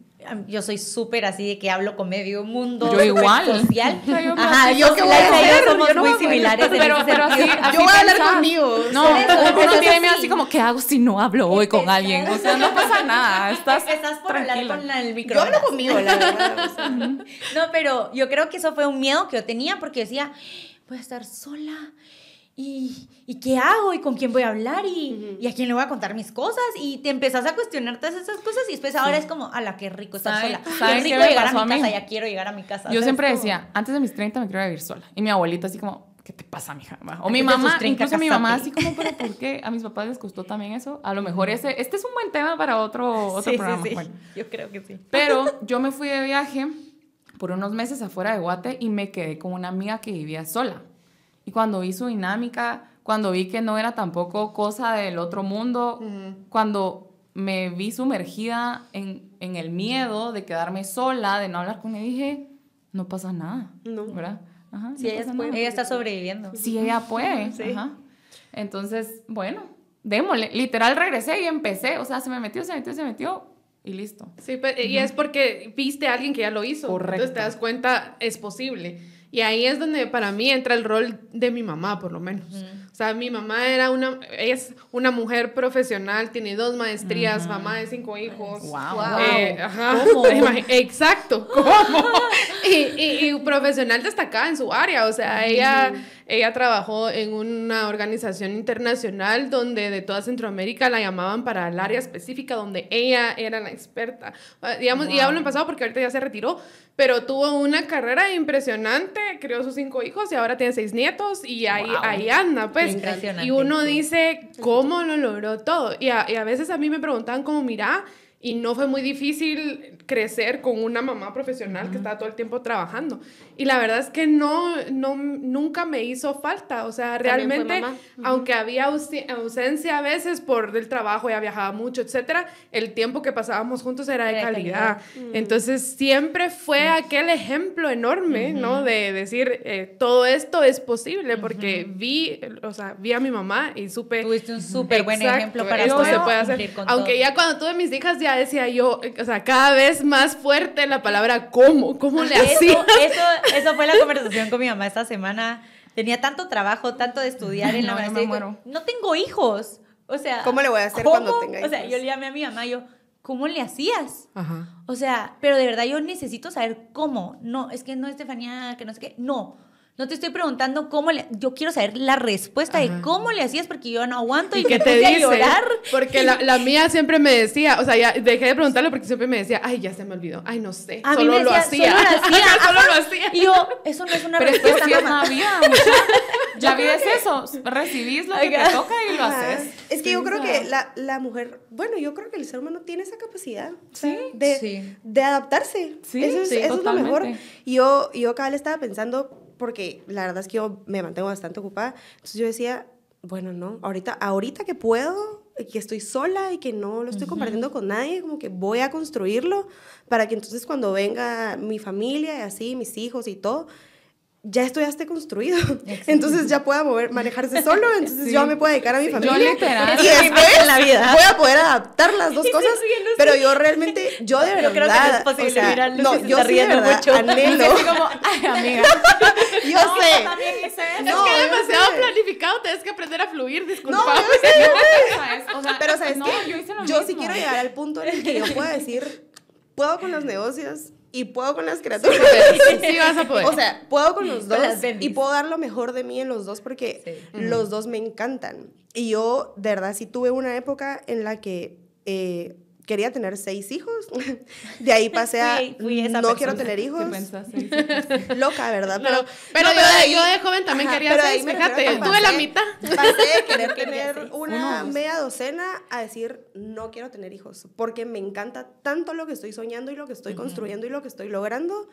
yo soy súper así de que hablo con medio mundo. Yo súper igual. social. O sea, yo me Ajá, aplico yo que voy a así. hacer, somos Yo no muy voy a poder. similares en Pero ese así, sentido. así Yo voy a hablar pensás. conmigo. No, Por eso, uno empezás tiene miedo así. así como, ¿qué hago si no hablo hoy con alguien? O sea, no pasa nada, estás Empezás por hablar tranquila. con el Yo micrófono. hablo conmigo, la verdad. O sea, No, pero yo creo que eso fue un miedo que yo tenía porque decía, voy a estar sola. ¿Y qué hago? ¿Y con quién voy a hablar? ¿Y a quién le voy a contar mis cosas? Y te empezás a cuestionar todas esas cosas y después ahora es como, ala, qué rico estar ¿Saben- sola. saben Qué qué rico me llegar pasó a a mi mí? casa, ya quiero llegar a mi casa. Yo ¿sabes? siempre Como- decía, antes de mis 30 me quiero vivir sola. Y mi abuelita así como, ¿qué te pasa, mija? O mi Antes de tus mamá, 30, incluso mi mamá casate. así como, ¿pero por qué? A mis papás les costó también eso. A lo mejor este es un buen tema para otro Sí, programa. sí, sí. Bueno. Yo creo que sí. Pero yo me fui de viaje por unos meses afuera de Guate y me quedé con una amiga que vivía sola. Y cuando vi su dinámica, cuando vi que no era tampoco cosa del otro mundo, cuando me vi sumergida en el miedo de quedarme sola, de no hablar con ella, dije, no pasa nada, No. ¿verdad? Ajá, Sí, no ellas pasa pueden. nada. Ella está sobreviviendo. Sí, ella puede. Sí. Ajá. Entonces, bueno, démosle. Literal regresé y empecé. O sea, se me metió y listo. Sí, y es porque viste a alguien que ya lo hizo. Correcto. Entonces te das cuenta, es posible. Y ahí es donde para mí entra el rol de mi mamá, por lo menos. O sea, mi mamá es una mujer profesional, tiene 2 maestrías, mamá de 5 hijos. Wow. Ajá. ¿Cómo? Exacto, ¿cómo? y profesional destacada en su área, o sea, ella trabajó en una organización internacional donde de toda Centroamérica la llamaban para el área específica donde ella era la experta. Digamos, y hablo en pasado porque ahorita ya se retiró, pero tuvo una carrera impresionante, crió sus 5 hijos y ahora tiene 6 nietos y ahí anda, pues. Impresionante. Y uno dice, ¿cómo lo logró todo? Y a veces a mí me preguntaban como, mira, y no fue muy difícil crecer con una mamá profesional que estaba todo el tiempo trabajando. Y la verdad es que nunca me hizo falta. O sea, realmente, aunque había ausencia a veces por el trabajo, ella viajaba mucho, etcétera, el tiempo que pasábamos juntos era de calidad. Entonces, siempre fue aquel ejemplo enorme, ¿no? De decir, todo esto es posible, porque vi a mi mamá y supe... Tuviste un súper buen Exacto, ejemplo para esto poder se puede hacer. cumplir con Aunque todo. ya cuando tuve mis hijas ya decía yo, o sea, cada vez más fuerte la palabra ¿cómo? ¿Cómo le hacía? Eso fue la conversación con mi mamá esta semana. Tenía tanto trabajo, tanto de estudiar en la No, yo maestría. me muero. No tengo hijos. O sea, ¿Cómo le voy a hacer cuando tenga hijos? O sea, yo le llamé a mi mamá, ¿cómo le hacías? Ajá. O sea, pero de verdad yo necesito saber cómo. No, es que no, Estefanía, que no sé qué. No te estoy preguntando yo quiero saber la respuesta de cómo le hacías porque yo no aguanto y ¿Y qué me te puse a dice? llorar. Porque la mía siempre me decía, o sea, ya dejé de preguntarle porque siempre me decía, ay, ya se me olvidó, ay, no sé, A mí solo me lo decía, hacía. solo Solo lo hacía. Y yo, eso no es una Pero es que respuesta, así es mamá. la vida, mucha. Ya vives eso, recibís lo que te toca y lo Ajá. haces. Es que yo creo o sea. que la mujer, bueno, yo creo que el ser humano tiene esa capacidad Sí, de adaptarse. Sí, eso es lo totalmente. mejor. Y yo cada vez estaba pensando, porque la verdad es que yo me mantengo bastante ocupada, entonces yo decía, bueno, no, ahorita que puedo, que estoy sola y que no lo estoy compartiendo con nadie, como que voy a construirlo para que entonces cuando venga mi familia y así, mis hijos y todo, ya esté construido. Entonces ya pueda manejarse solo, entonces yo me puedo dedicar a mi familia. Yo literal. Y después en la vida. voy a poder adaptar las dos cosas. Pero yo realmente, yo de verdad. Yo creo que no es posible, o sea, mira, Lucy no, se yo está sí de riendo verdad mucho. anhelo. Así como, ay, amiga. Yo sé. También hice eso. Es No, que yo demasiado sé. planificado, tienes que aprender a fluir, disculpa. No, yo sé. ¿Sabes? O sea, Pero ¿sabes no, qué? yo hice lo Yo sí mismo. quiero llegar al punto en el que yo pueda decir, puedo con los negocios y puedo con las criaturas. Sí vas a poder. O sea, puedo con los Con dos las bendis. y puedo dar lo mejor de mí en los dos porque los dos me encantan. Y yo, de verdad, sí tuve una época en la que quería tener 6 hijos. De ahí pasé a Fui esa no persona. quiero tener hijos. ¿Qué pensaste? Loca, ¿verdad? Pero no, yo, de ahí- yo de joven también Ajá, quería pero de 6, ahí me fíjate, refiero a que tuve la pasé- mitad. Pasé de querer Quería tener 6. una Uno. media docena a decir, no quiero tener hijos, porque me encanta tanto lo que estoy soñando y lo que estoy construyendo y lo que estoy logrando,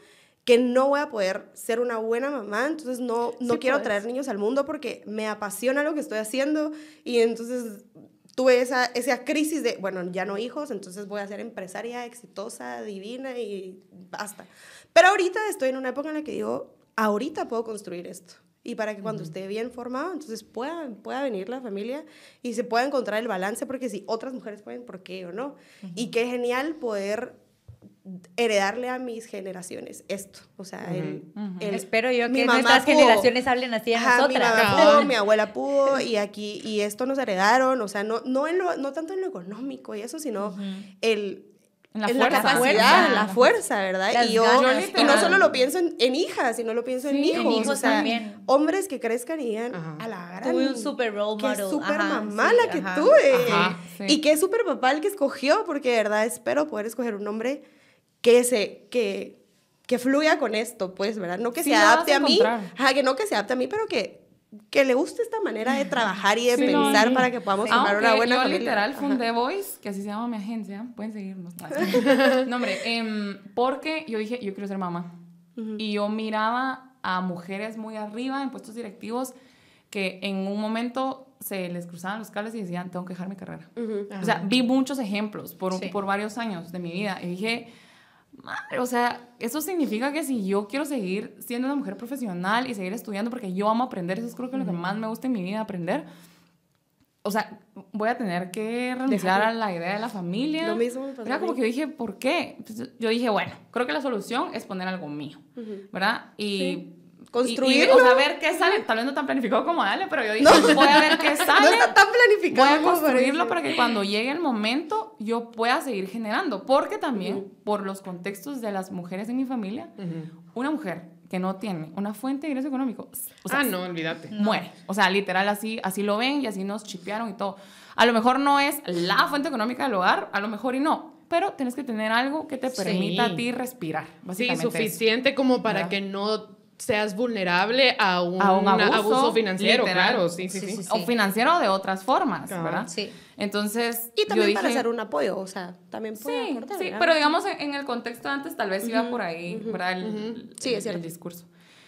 que no voy a poder ser una buena mamá, entonces no quiero puedes. traer niños al mundo porque me apasiona lo que estoy haciendo y entonces tuve esa crisis de, bueno, ya no hijos, entonces voy a ser empresaria exitosa, divina y basta. Pero ahorita estoy en una época en la que digo, ahorita puedo construir esto. Y para que cuando esté bien formado, entonces pueda venir la familia y se pueda encontrar el balance, porque si otras mujeres pueden, ¿por qué yo no? Y qué genial poder heredarle a mis generaciones esto. O sea, Espero yo mi que mamá nuestras pudo. generaciones hablen así de Ajá, nosotras. mi mamá pudo, mi abuela pudo, y esto nos heredaron, o sea, no tanto en lo económico y eso, sino en la fuerza. capacidad, la fuerza, ¿verdad? Las Y yo ganas, y no solo lo pienso en hijas, sino lo pienso en Sí, hijos. en hijos o sea, también. hombres que crezcan y digan, Ajá. a la gran. Tuve un super role Qué model. super Ajá, mamá sí, la que ajá. tuve. Ajá, sí. Y qué super papá el que escogió, porque de verdad espero poder escoger un hombre que fluya con esto, pues, ¿verdad? No que Sí, se lo vas adapte a a mí, encontrar. ajá, que no que se adapte a mí, pero que le guste esta manera de trabajar y de Sí, pensar no, para que podamos formar Aunque una buena yo familia. literal Ajá. fundé Voice, que así se llama mi agencia, pueden seguirnos. No, hombre, porque yo dije, yo quiero ser mamá. Y yo miraba a mujeres muy arriba en puestos directivos que en un momento se les cruzaban los cables y decían, tengo que dejar mi carrera. O sea, vi muchos ejemplos por varios años de mi vida y dije, madre, o sea, eso significa que si yo quiero seguir siendo una mujer profesional y seguir estudiando porque yo amo aprender, eso es creo que lo que más me gusta en mi vida, aprender, o sea, voy a tener que renunciar a la idea de la familia. Lo mismo me pasó Era a como mí. que yo dije, ¿por qué? Entonces, yo dije, bueno, creo que la solución es poner algo mío, ¿verdad? Y construirlo. O sea, ver qué sale. Tal vez no tan planificado como Ale, pero yo dije, voy a ver qué sale. No está tan planificado. Voy a como construirlo parece. para que cuando llegue el momento yo pueda seguir generando. Porque también, por los contextos de las mujeres en mi familia, una mujer que no tiene una fuente de ingreso económico, o sea, no, olvídate. muere. O sea, literal, así lo ven y así nos chipearon y todo. A lo mejor no es la fuente económica del hogar, a lo mejor y no, pero tienes que tener algo que te permita a ti respirar, Sí, básicamente. suficiente como para ¿verdad? que no seas vulnerable a un abuso, abuso financiero, literal. claro, sí. Sí. O financiero o de otras formas, Claro. ¿verdad? Sí. Entonces, Y también yo para dije, hacer un apoyo, o sea, también puede sí, aportar, sí, ¿verdad? pero digamos en el contexto antes tal vez iba por ahí, ¿verdad? Sí, es cierto. El discurso.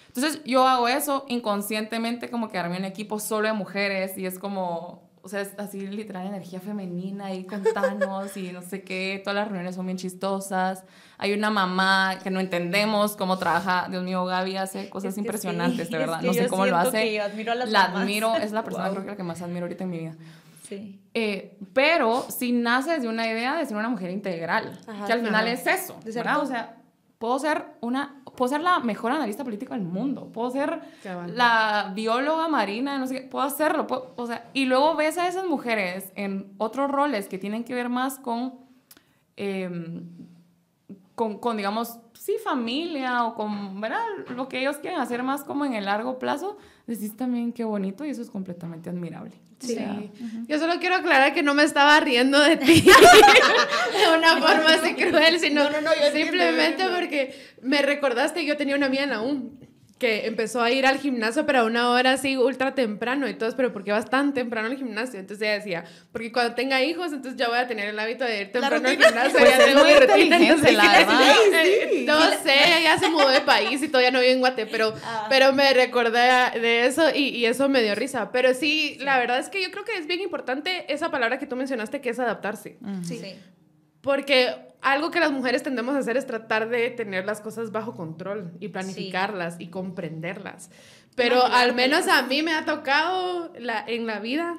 Entonces yo hago eso inconscientemente, como que armé un equipo solo de mujeres y es como, o sea, es así literal energía femenina y con Thanos y no sé qué, todas las reuniones son bien chistosas. Hay una mamá que no entendemos cómo trabaja, Dios mío, Gaby hace cosas Es que impresionantes, sí, de verdad, es que no sé yo cómo lo siento hace. que yo admiro a las la mamás. admiro, es la persona Wow. creo que la que más admiro ahorita en mi vida. Sí. Pero sí nace desde una idea de ser una mujer integral, Ajá, que al final ajá. es eso, De ser ¿verdad? tú. O sea, puedo ser la mejor analista política del mundo, puedo ser Cabal. la bióloga marina, no sé qué, puedo hacerlo, o sea, y luego ves a esas mujeres en otros roles que tienen que ver más con digamos, sí, familia o con, ¿verdad? Lo que ellos quieren hacer más como en el largo plazo, decís también qué bonito y eso es completamente admirable. Sí. O sea, Yo solo quiero aclarar que no me estaba riendo de ti de una forma así cruel, sino No, yo simplemente entiendo. porque me recordaste, yo tenía una amiga en la U que empezó a ir al gimnasio, pero a una hora así ultra temprano y todo, pero ¿por qué vas tan temprano al gimnasio? Entonces ella decía, porque cuando tenga hijos, entonces ya voy a tener el hábito de ir temprano al gimnasio. Pues ya es tengo muy mi rutina, inteligente, no sé la qué. verdad. No sé, ella ya se mudó de país y todavía no vive en Guate, pero me recordé de eso y eso me dio risa. Pero sí, la verdad es que yo creo que es bien importante esa palabra que tú mencionaste, que es adaptarse. Sí. Porque algo que las mujeres tendemos a hacer es tratar de tener las cosas bajo control y planificarlas y comprenderlas. Pero al menos a mí me ha tocado en la vida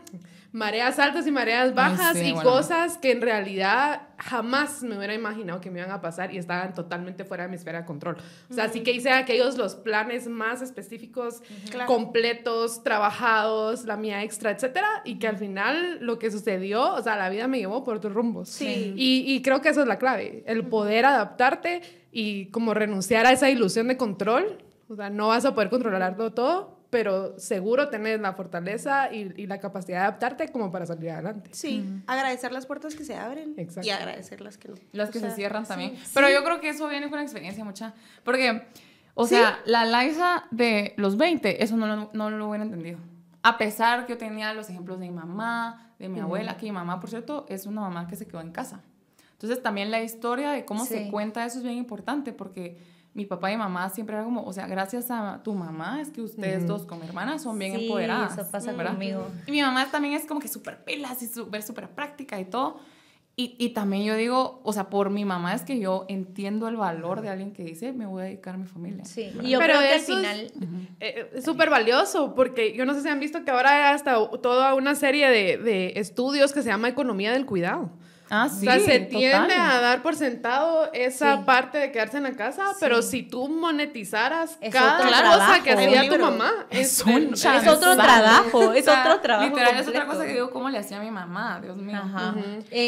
mareas altas y mareas bajas sí, y bueno. cosas que en realidad jamás me hubiera imaginado que me iban a pasar y estaban totalmente fuera de mi esfera de control. O sea, sí que hice aquellos los planes más específicos, Claro. completos, trabajados, la mía extra, etcétera, y que al final lo que sucedió, o sea, la vida me llevó por otros rumbos. Sí. Y creo que eso es la clave, el poder adaptarte y como renunciar a esa ilusión de control. O sea, no vas a poder controlarlo todo, pero seguro tenés la fortaleza y la capacidad de adaptarte como para salir adelante. Sí, agradecer las puertas que se abren Exacto. y agradecer las que no. Las que O sea, se cierran también. sí. Pero yo creo que eso viene con la experiencia, mucha. Porque, o Sí. sea, la Liza de los 20, eso no lo hubiera entendido. A pesar que yo tenía los ejemplos de mi mamá, de mi abuela, que mi mamá, por cierto, es una mamá que se quedó en casa. Entonces, también la historia de cómo se Sí. cuenta eso es bien importante porque mi papá y mamá siempre era como, o sea, gracias a tu mamá es que ustedes dos como hermanas son bien Sí, empoderadas. eso pasa ¿verdad? conmigo. Y mi mamá también es como que súper pilas y súper práctica y todo. Y también yo digo, o sea, por mi mamá es que yo entiendo el valor de alguien que dice, me voy a dedicar a mi familia. Sí, y yo Pero creo que al eso es- final... Es súper valioso porque yo no sé si han visto que ahora hay hasta toda una serie de estudios que se llama economía del cuidado. Ah, sí, o sea, se total. tiende a dar por sentado esa Sí. parte de quedarse en la casa, Sí. pero si tú monetizaras Es cada otro cosa trabajo. que Un hacía tu libro. mamá, Es un Es otro Exacto. trabajo, es O sea, otro trabajo Literal, es otra completo. cosa que digo, ¿cómo le hacía a mi mamá? Dios mío. Ajá.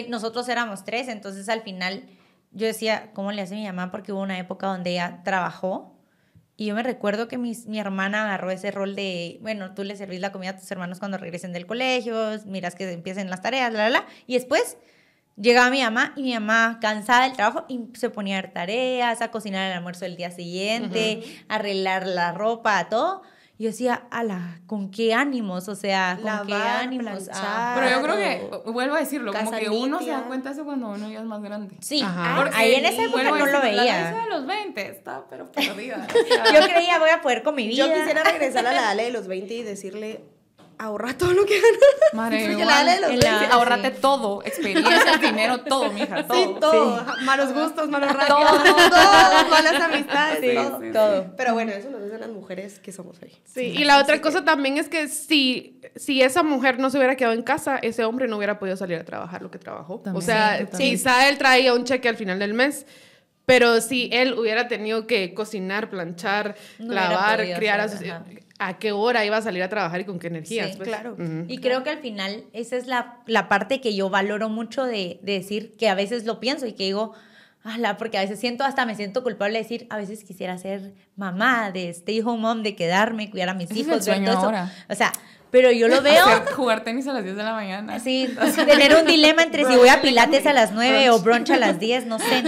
Nosotros éramos 3, entonces al final yo decía, ¿cómo le hace mi mamá? Porque hubo una época donde ella trabajó y yo me recuerdo que mi hermana agarró ese rol de, bueno, tú le servís la comida a tus hermanos cuando regresen del colegio, miras que empiecen las tareas, y después llegaba mi mamá y mi mamá cansada del trabajo y se ponía a ver tareas, a cocinar el almuerzo del día siguiente, a arreglar la ropa, todo. Y yo decía, ala, ¿con qué ánimos? O sea, ¿con qué Lavar, ánimos? planchar. Pero yo creo Claro. que, vuelvo a decirlo, como Casa que uno se da limpia. cuenta de eso cuando uno ya es más grande. Sí, Ajá. Porque ahí en esa época vuelvo a no lo decirlo, La veía. Liza de los 20 está pero perdida. Yo creía, voy a poder con mi vida. Yo quisiera regresar a la Ale de los 20 y decirle, ahorra todo lo que ganas. Madre, Porque igual. la Ale de los En 20. la- Ahorrate todo, experiencia, dinero, todo, mija, todo. Sí, todo. Malos gustos, malos rasgos. Todo. Todo, malas amistades, Sí, todo. sí, sí. todo. Pero bueno, eso nos hacen las mujeres que somos hoy. Sí, y la otra cosa también es que si esa mujer no se hubiera quedado en casa, ese hombre no hubiera podido salir a trabajar lo que trabajó. También. O sea, Sí, totalmente. quizá él traía un cheque al final del mes, Pero si él hubiera tenido que cocinar, planchar, No hubiera lavar, podido criar a hacer, sus ajá. ¿a qué hora iba a salir a trabajar y con qué energías? Sí, pues? claro. Y creo que al final esa es la parte que yo valoro mucho de decir que a veces lo pienso y que digo, porque a veces me siento culpable de decir, a veces quisiera ser mamá, de stay home mom, de quedarme, cuidar a mis Ese es hijos, el sueño ver todo ahora. eso. O sea, pero yo lo veo... Jugar tenis a las 10 de la mañana. Sí, tener un dilema entre si voy a pilates a las 9 o brunch a las 10, no sé.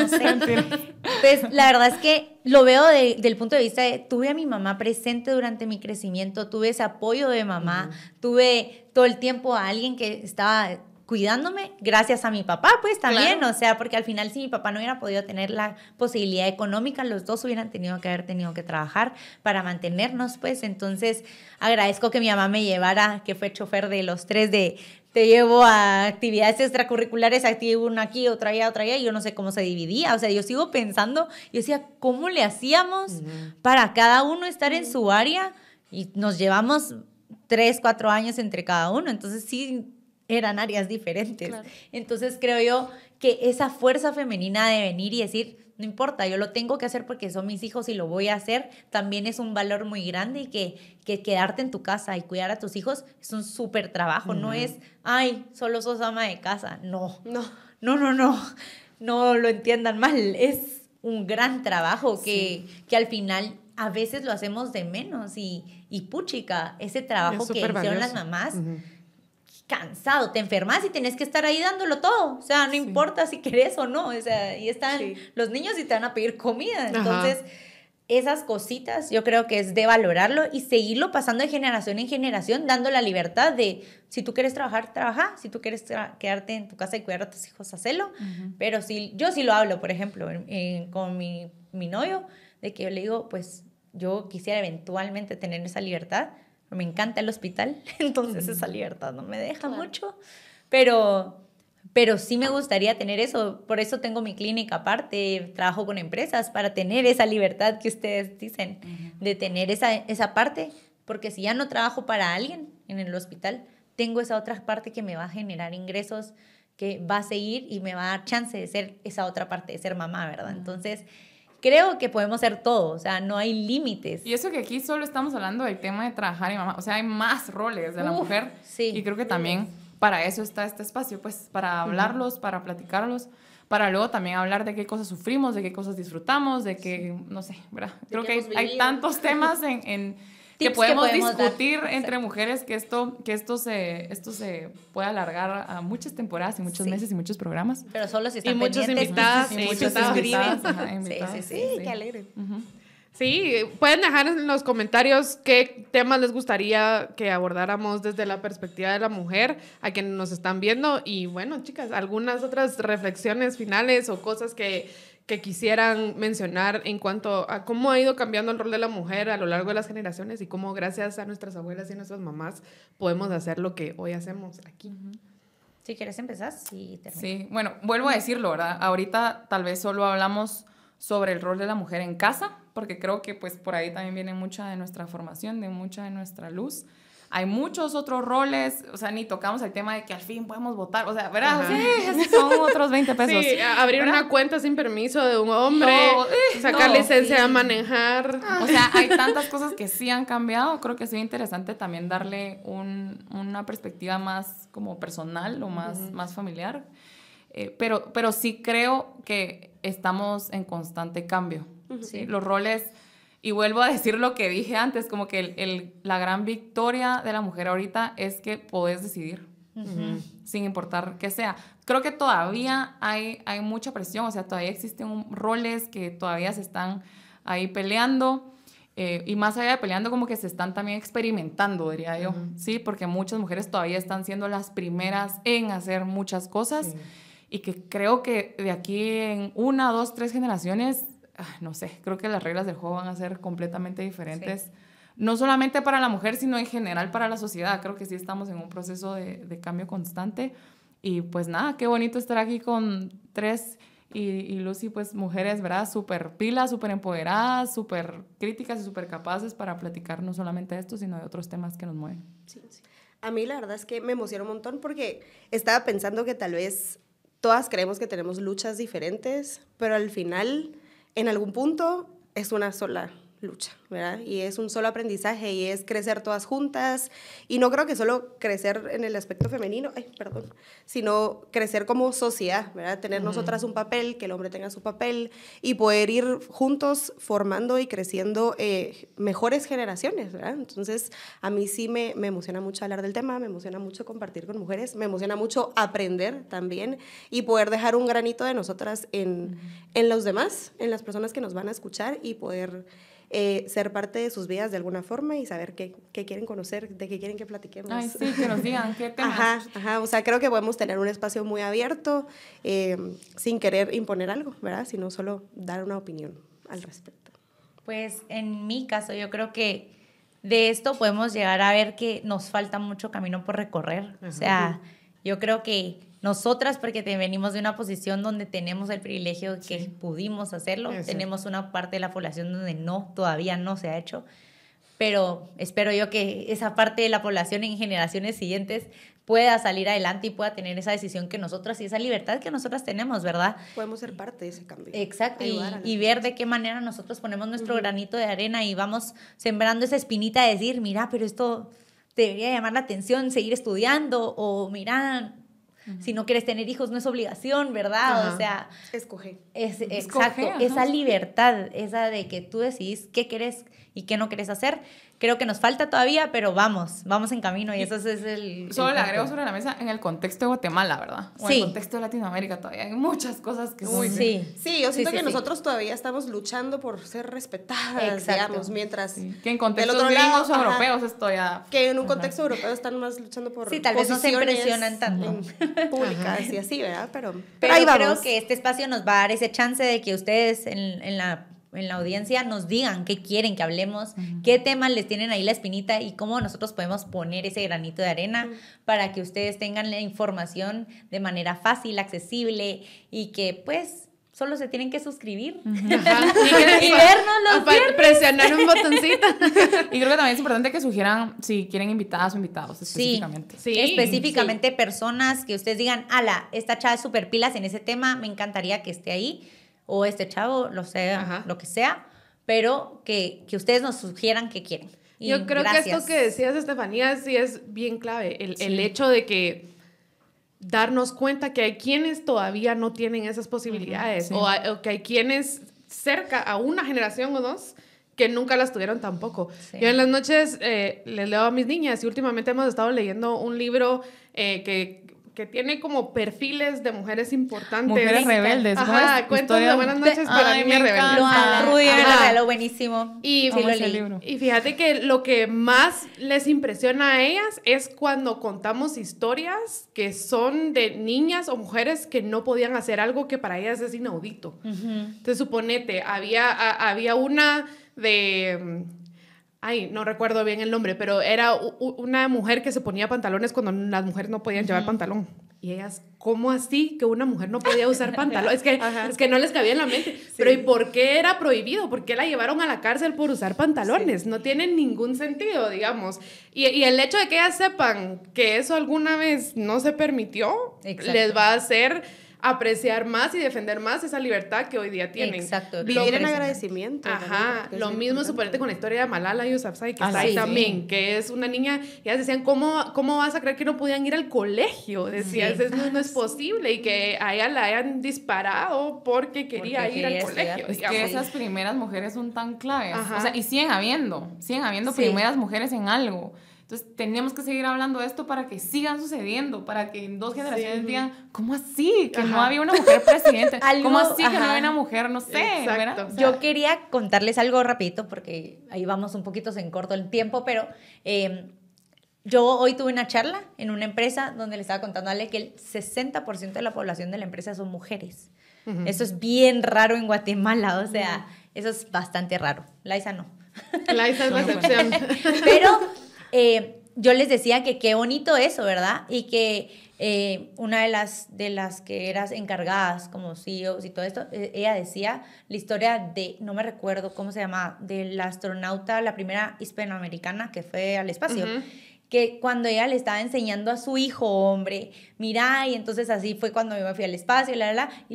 Pues la verdad es que lo veo del punto de vista de, tuve a mi mamá presente durante mi crecimiento, tuve ese apoyo de mamá, tuve todo el tiempo a alguien que estaba cuidándome, gracias a mi papá, pues también, Claro. o sea, porque al final si mi papá no hubiera podido tener la posibilidad económica, los dos hubieran tenido que trabajar para mantenernos, pues, entonces agradezco que mi mamá me llevara, que fue chofer de los tres te llevo a actividades extracurriculares, activo una aquí, otra allá, y yo no sé cómo se dividía, o sea, yo sigo pensando, yo decía, ¿cómo le hacíamos para cada uno estar en su área? Y nos llevamos 3, 4 años entre cada uno, entonces sí, eran áreas diferentes. Claro. Entonces creo yo que esa fuerza femenina de venir y decir, no importa, yo lo tengo que hacer porque son mis hijos y lo voy a hacer, también es un valor muy grande y que quedarte en tu casa y cuidar a tus hijos es un súper trabajo, no es, solo sos ama de casa, no lo entiendan mal, es un gran trabajo que al final a veces lo hacemos de menos y puchica, ese trabajo que hicieron las mamás, cansado, te enfermas y tenés que estar ahí dándolo todo, o sea, no importa si querés o no, o sea, ahí están los niños y te van a pedir comida, entonces esas cositas yo creo que es de valorarlo y seguirlo pasando de generación en generación, dando la libertad de, si tú quieres trabajar, trabaja, si tú quieres quedarte en tu casa y cuidar a tus hijos, hacelo, pero yo sí lo hablo, por ejemplo, con mi novio, de que yo le digo, pues, yo quisiera eventualmente tener esa libertad. Me encanta el hospital, entonces esa libertad no me deja mucho, pero sí me gustaría tener eso, por eso tengo mi clínica aparte, trabajo con empresas para tener esa libertad que ustedes dicen, de tener esa parte, porque si ya no trabajo para alguien en el hospital, tengo esa otra parte que me va a generar ingresos, que va a seguir y me va a dar chance de ser esa otra parte, de ser mamá, ¿verdad? Entonces creo que podemos ser todo, o sea, no hay límites. Y eso que aquí solo estamos hablando del tema de trabajar y mamá, o sea, hay más roles de la mujer. Sí. Y creo que también para eso está este espacio, pues, para hablarlos, para platicarlos, para luego también hablar de qué cosas sufrimos, de qué cosas disfrutamos, de qué, no sé, ¿verdad? Creo que hay tantos temas que podemos discutir entre mujeres que esto se puede alargar a muchas temporadas y muchos meses y muchos programas. Pero solo si están y muchos pendientes, invitadas y muchos invitados. Sí, qué alegre. Sí, pueden dejar en los comentarios qué temas les gustaría que abordáramos desde la perspectiva de la mujer a quienes nos están viendo. Y bueno, chicas, algunas otras reflexiones finales o cosas que quisieran mencionar en cuanto a cómo ha ido cambiando el rol de la mujer a lo largo de las generaciones y cómo gracias a nuestras abuelas y nuestras mamás podemos hacer lo que hoy hacemos aquí. Si quieres empezar, sí. Sí, bueno, vuelvo a decirlo, ¿verdad? Ahorita tal vez solo hablamos sobre el rol de la mujer en casa, porque creo que pues por ahí también viene mucha de nuestra formación, de mucha de nuestra luz. Hay muchos otros roles, o sea, ni tocamos el tema de que al fin podemos votar, o sea, ¿verdad? Sí, son otros 20 pesos. Sí, abrir una cuenta sin permiso de un hombre, sacar licencia a manejar. O sea, hay tantas cosas que sí han cambiado. Creo que sería interesante también darle una perspectiva más como personal o más familiar. Pero sí creo que estamos en constante cambio. ¿Sí? Los roles... Y vuelvo a decir lo que dije antes, como que la gran victoria de la mujer ahorita es que podés decidir, sin importar qué sea. Creo que todavía hay mucha presión, o sea, todavía existen roles que todavía se están ahí peleando, y más allá de peleando, como que se están también experimentando, diría yo, ¿sí? Porque muchas mujeres todavía están siendo las primeras en hacer muchas cosas, y que creo que de aquí en 1, 2, 3 generaciones... no sé, creo que las reglas del juego van a ser completamente diferentes, no solamente para la mujer, sino en general para la sociedad. Creo que sí estamos en un proceso de cambio constante, y pues nada, qué bonito estar aquí con 3 y Lucy, pues mujeres, ¿verdad? Súper pilas, súper empoderadas, súper críticas y súper capaces para platicar no solamente de esto, sino de otros temas que nos mueven. Sí. A mí la verdad es que me emociona un montón porque estaba pensando que tal vez todas creemos que tenemos luchas diferentes, pero al final en algún punto es una sola lucha, ¿verdad? Y es un solo aprendizaje y es crecer todas juntas. Y no creo que solo crecer en el aspecto femenino, sino crecer como sociedad, ¿verdad? Tener nosotras un papel, que el hombre tenga su papel y poder ir juntos formando y creciendo mejores generaciones, ¿verdad? Entonces, a mí sí me emociona mucho hablar del tema, me emociona mucho compartir con mujeres, me emociona mucho aprender también y poder dejar un granito de nosotras en los demás, en las personas que nos van a escuchar y poder ser parte de sus vidas de alguna forma y saber qué quieren conocer, de qué quieren que platiquemos. Ay, sí, que nos digan qué temas. Ajá, o sea, creo que podemos tener un espacio muy abierto sin querer imponer algo, ¿verdad? Sino solo dar una opinión al respecto. Pues en mi caso yo creo que de esto podemos llegar a ver que nos falta mucho camino por recorrer. O sea, yo creo que nosotras, porque venimos de una posición donde tenemos el privilegio de que pudimos hacerlo, tenemos una parte de la población donde todavía no se ha hecho, pero espero yo que esa parte de la población en generaciones siguientes pueda salir adelante y pueda tener esa decisión que nosotras y esa libertad que nosotras tenemos, ¿verdad? Podemos ser parte de ese cambio. Exacto, y ver de qué manera nosotros ponemos nuestro granito de arena y vamos sembrando esa espinita de decir, mira, pero esto debería llamar la atención, seguir estudiando, o mira, si no quieres tener hijos no es obligación, ¿verdad? O sea, escoge. Exacto, esa libertad, esa de que tú decidís qué querés y qué no querés hacer, creo que nos falta todavía, pero vamos en camino y eso es el... Solo le agrego sobre la mesa en el contexto de Guatemala, ¿verdad? O en el contexto de Latinoamérica todavía hay muchas cosas que... Sí, yo siento que nosotros todavía estamos luchando por ser respetadas, digamos, mientras... Que en contextos gringos o europeos esto ya... Que en un contexto europeo están más luchando por tal vez no se impresionan tanto. Públicas y así, ¿verdad? Pero ahí vamos. Creo que este espacio nos va a dar ese chance de que ustedes en la audiencia nos digan qué quieren que hablemos, qué temas les tienen ahí la espinita y cómo nosotros podemos poner ese granito de arena para que ustedes tengan la información de manera fácil, accesible y que pues solo se tienen que suscribir y vernos los viernes. Presionar un botoncito. Y creo que también es importante que sugieran si quieren invitadas o invitados específicamente. Sí, específicamente personas que ustedes digan, ala, esta chava es súper pilas en ese tema, me encantaría que esté ahí, o este chavo, lo que sea, pero que ustedes nos sugieran qué quieren. Y yo creo que esto que decías, Estefanía, sí es bien clave, el hecho de que darnos cuenta que hay quienes todavía no tienen esas posibilidades, o que hay quienes cerca a una generación o dos que nunca las tuvieron tampoco. Sí. Yo en las noches les leo a mis niñas y últimamente hemos estado leyendo un libro que tiene como perfiles de mujeres importantes. Mujeres rebeldes. Ajá, cuentos de buenas noches para niñas rebeldes. Rudy Regalo, buenísimo. Y fíjate que lo que más les impresiona a ellas es cuando contamos historias que son de niñas o mujeres que no podían hacer algo que para ellas es inaudito. Entonces, suponete, había una de... Ay, no recuerdo bien el nombre, pero era una mujer que se ponía pantalones cuando las mujeres no podían llevar pantalón. Y ellas, ¿cómo así que una mujer no podía usar pantalón? Es que no les cabía en la mente. Sí. Pero ¿y por qué era prohibido? ¿Por qué la llevaron a la cárcel por usar pantalones? Sí. No tiene ningún sentido, digamos. Y el hecho de que ellas sepan que eso alguna vez no se permitió, les va a hacer apreciar más y defender más esa libertad que hoy día tienen. Exacto. Vivir en agradecimiento. Ajá. Lo mismo suponete con la historia de Malala Yousafzai, que está ahí también, que es una niña, ellas decían, ¿cómo vas a creer que no podían ir al colegio? Decían, no es posible, y que a ella la hayan disparado porque quería ir al colegio. Es que esas primeras mujeres son tan claves. O sea, y siguen habiendo primeras mujeres en algo. Entonces, tenemos que seguir hablando de esto para que sigan sucediendo, para que en 2 generaciones digan, ¿cómo así? Que no había una mujer presidente. ¿Cómo así que no había una mujer? No sé. ¿Verdad? O sea, yo quería contarles algo rapidito, porque ahí vamos un poquito en corto el tiempo, pero yo hoy tuve una charla en una empresa donde le estaba contando a Ale que el 60% de la población de la empresa son mujeres. Eso es bien raro en Guatemala, o sea, eso es bastante raro. Laisa no. Laisa es la excepción. Pero... yo les decía que qué bonito eso, ¿verdad? Y que una de las que eras encargadas como CEOs y todo esto, ella decía la historia de, no me recuerdo cómo se llama, de la astronauta, la primera hispanoamericana que fue al espacio, que cuando ella le estaba enseñando a su hijo hombre, mira, y entonces así fue cuando yo me fui al espacio, y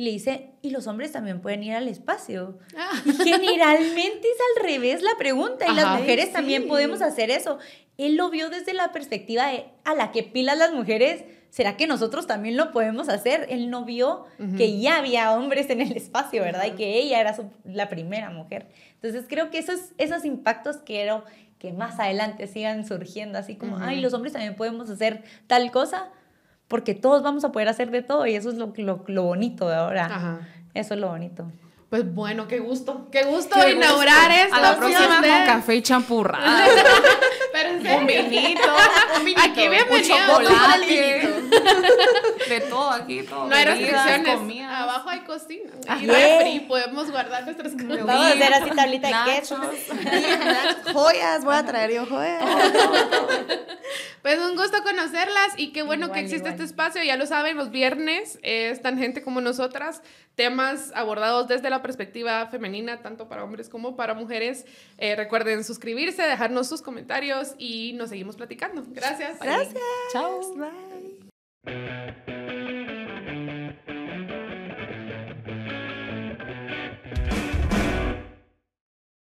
le dice, ¿y los hombres también pueden ir al espacio? Y generalmente es al revés la pregunta, y las mujeres también podemos hacer eso. Él lo vio desde la perspectiva de, a la que pilas las mujeres, ¿será que nosotros también lo podemos hacer? Él no vio que ya había hombres en el espacio, ¿verdad? Y que ella era la primera mujer. Entonces creo que esos impactos quiero que más adelante sigan surgiendo, así como, ay, los hombres también podemos hacer tal cosa, porque todos vamos a poder hacer de todo, y eso es lo bonito de ahora. Eso es lo bonito. Pues bueno, qué gusto inaugurar esto. A la próxima con café y champurra. Pero en serio. Un vinito. Aquí bienvenido. Chocolate. De todo aquí, todo. No hay bebidas, restricciones. comidas. Abajo hay cocina. Y refri, podemos guardar nuestras cosas. Vamos a hacer así tablita de queso. Joyas, voy a traer yo joyas. Pues un gusto conocerlas y qué bueno que existe este espacio. Ya lo saben, los viernes están gente como nosotras, temas abordados desde la perspectiva femenina, tanto para hombres como para mujeres. Recuerden suscribirse, dejarnos sus comentarios y nos seguimos platicando. Gracias. Gracias. Chao. Bye.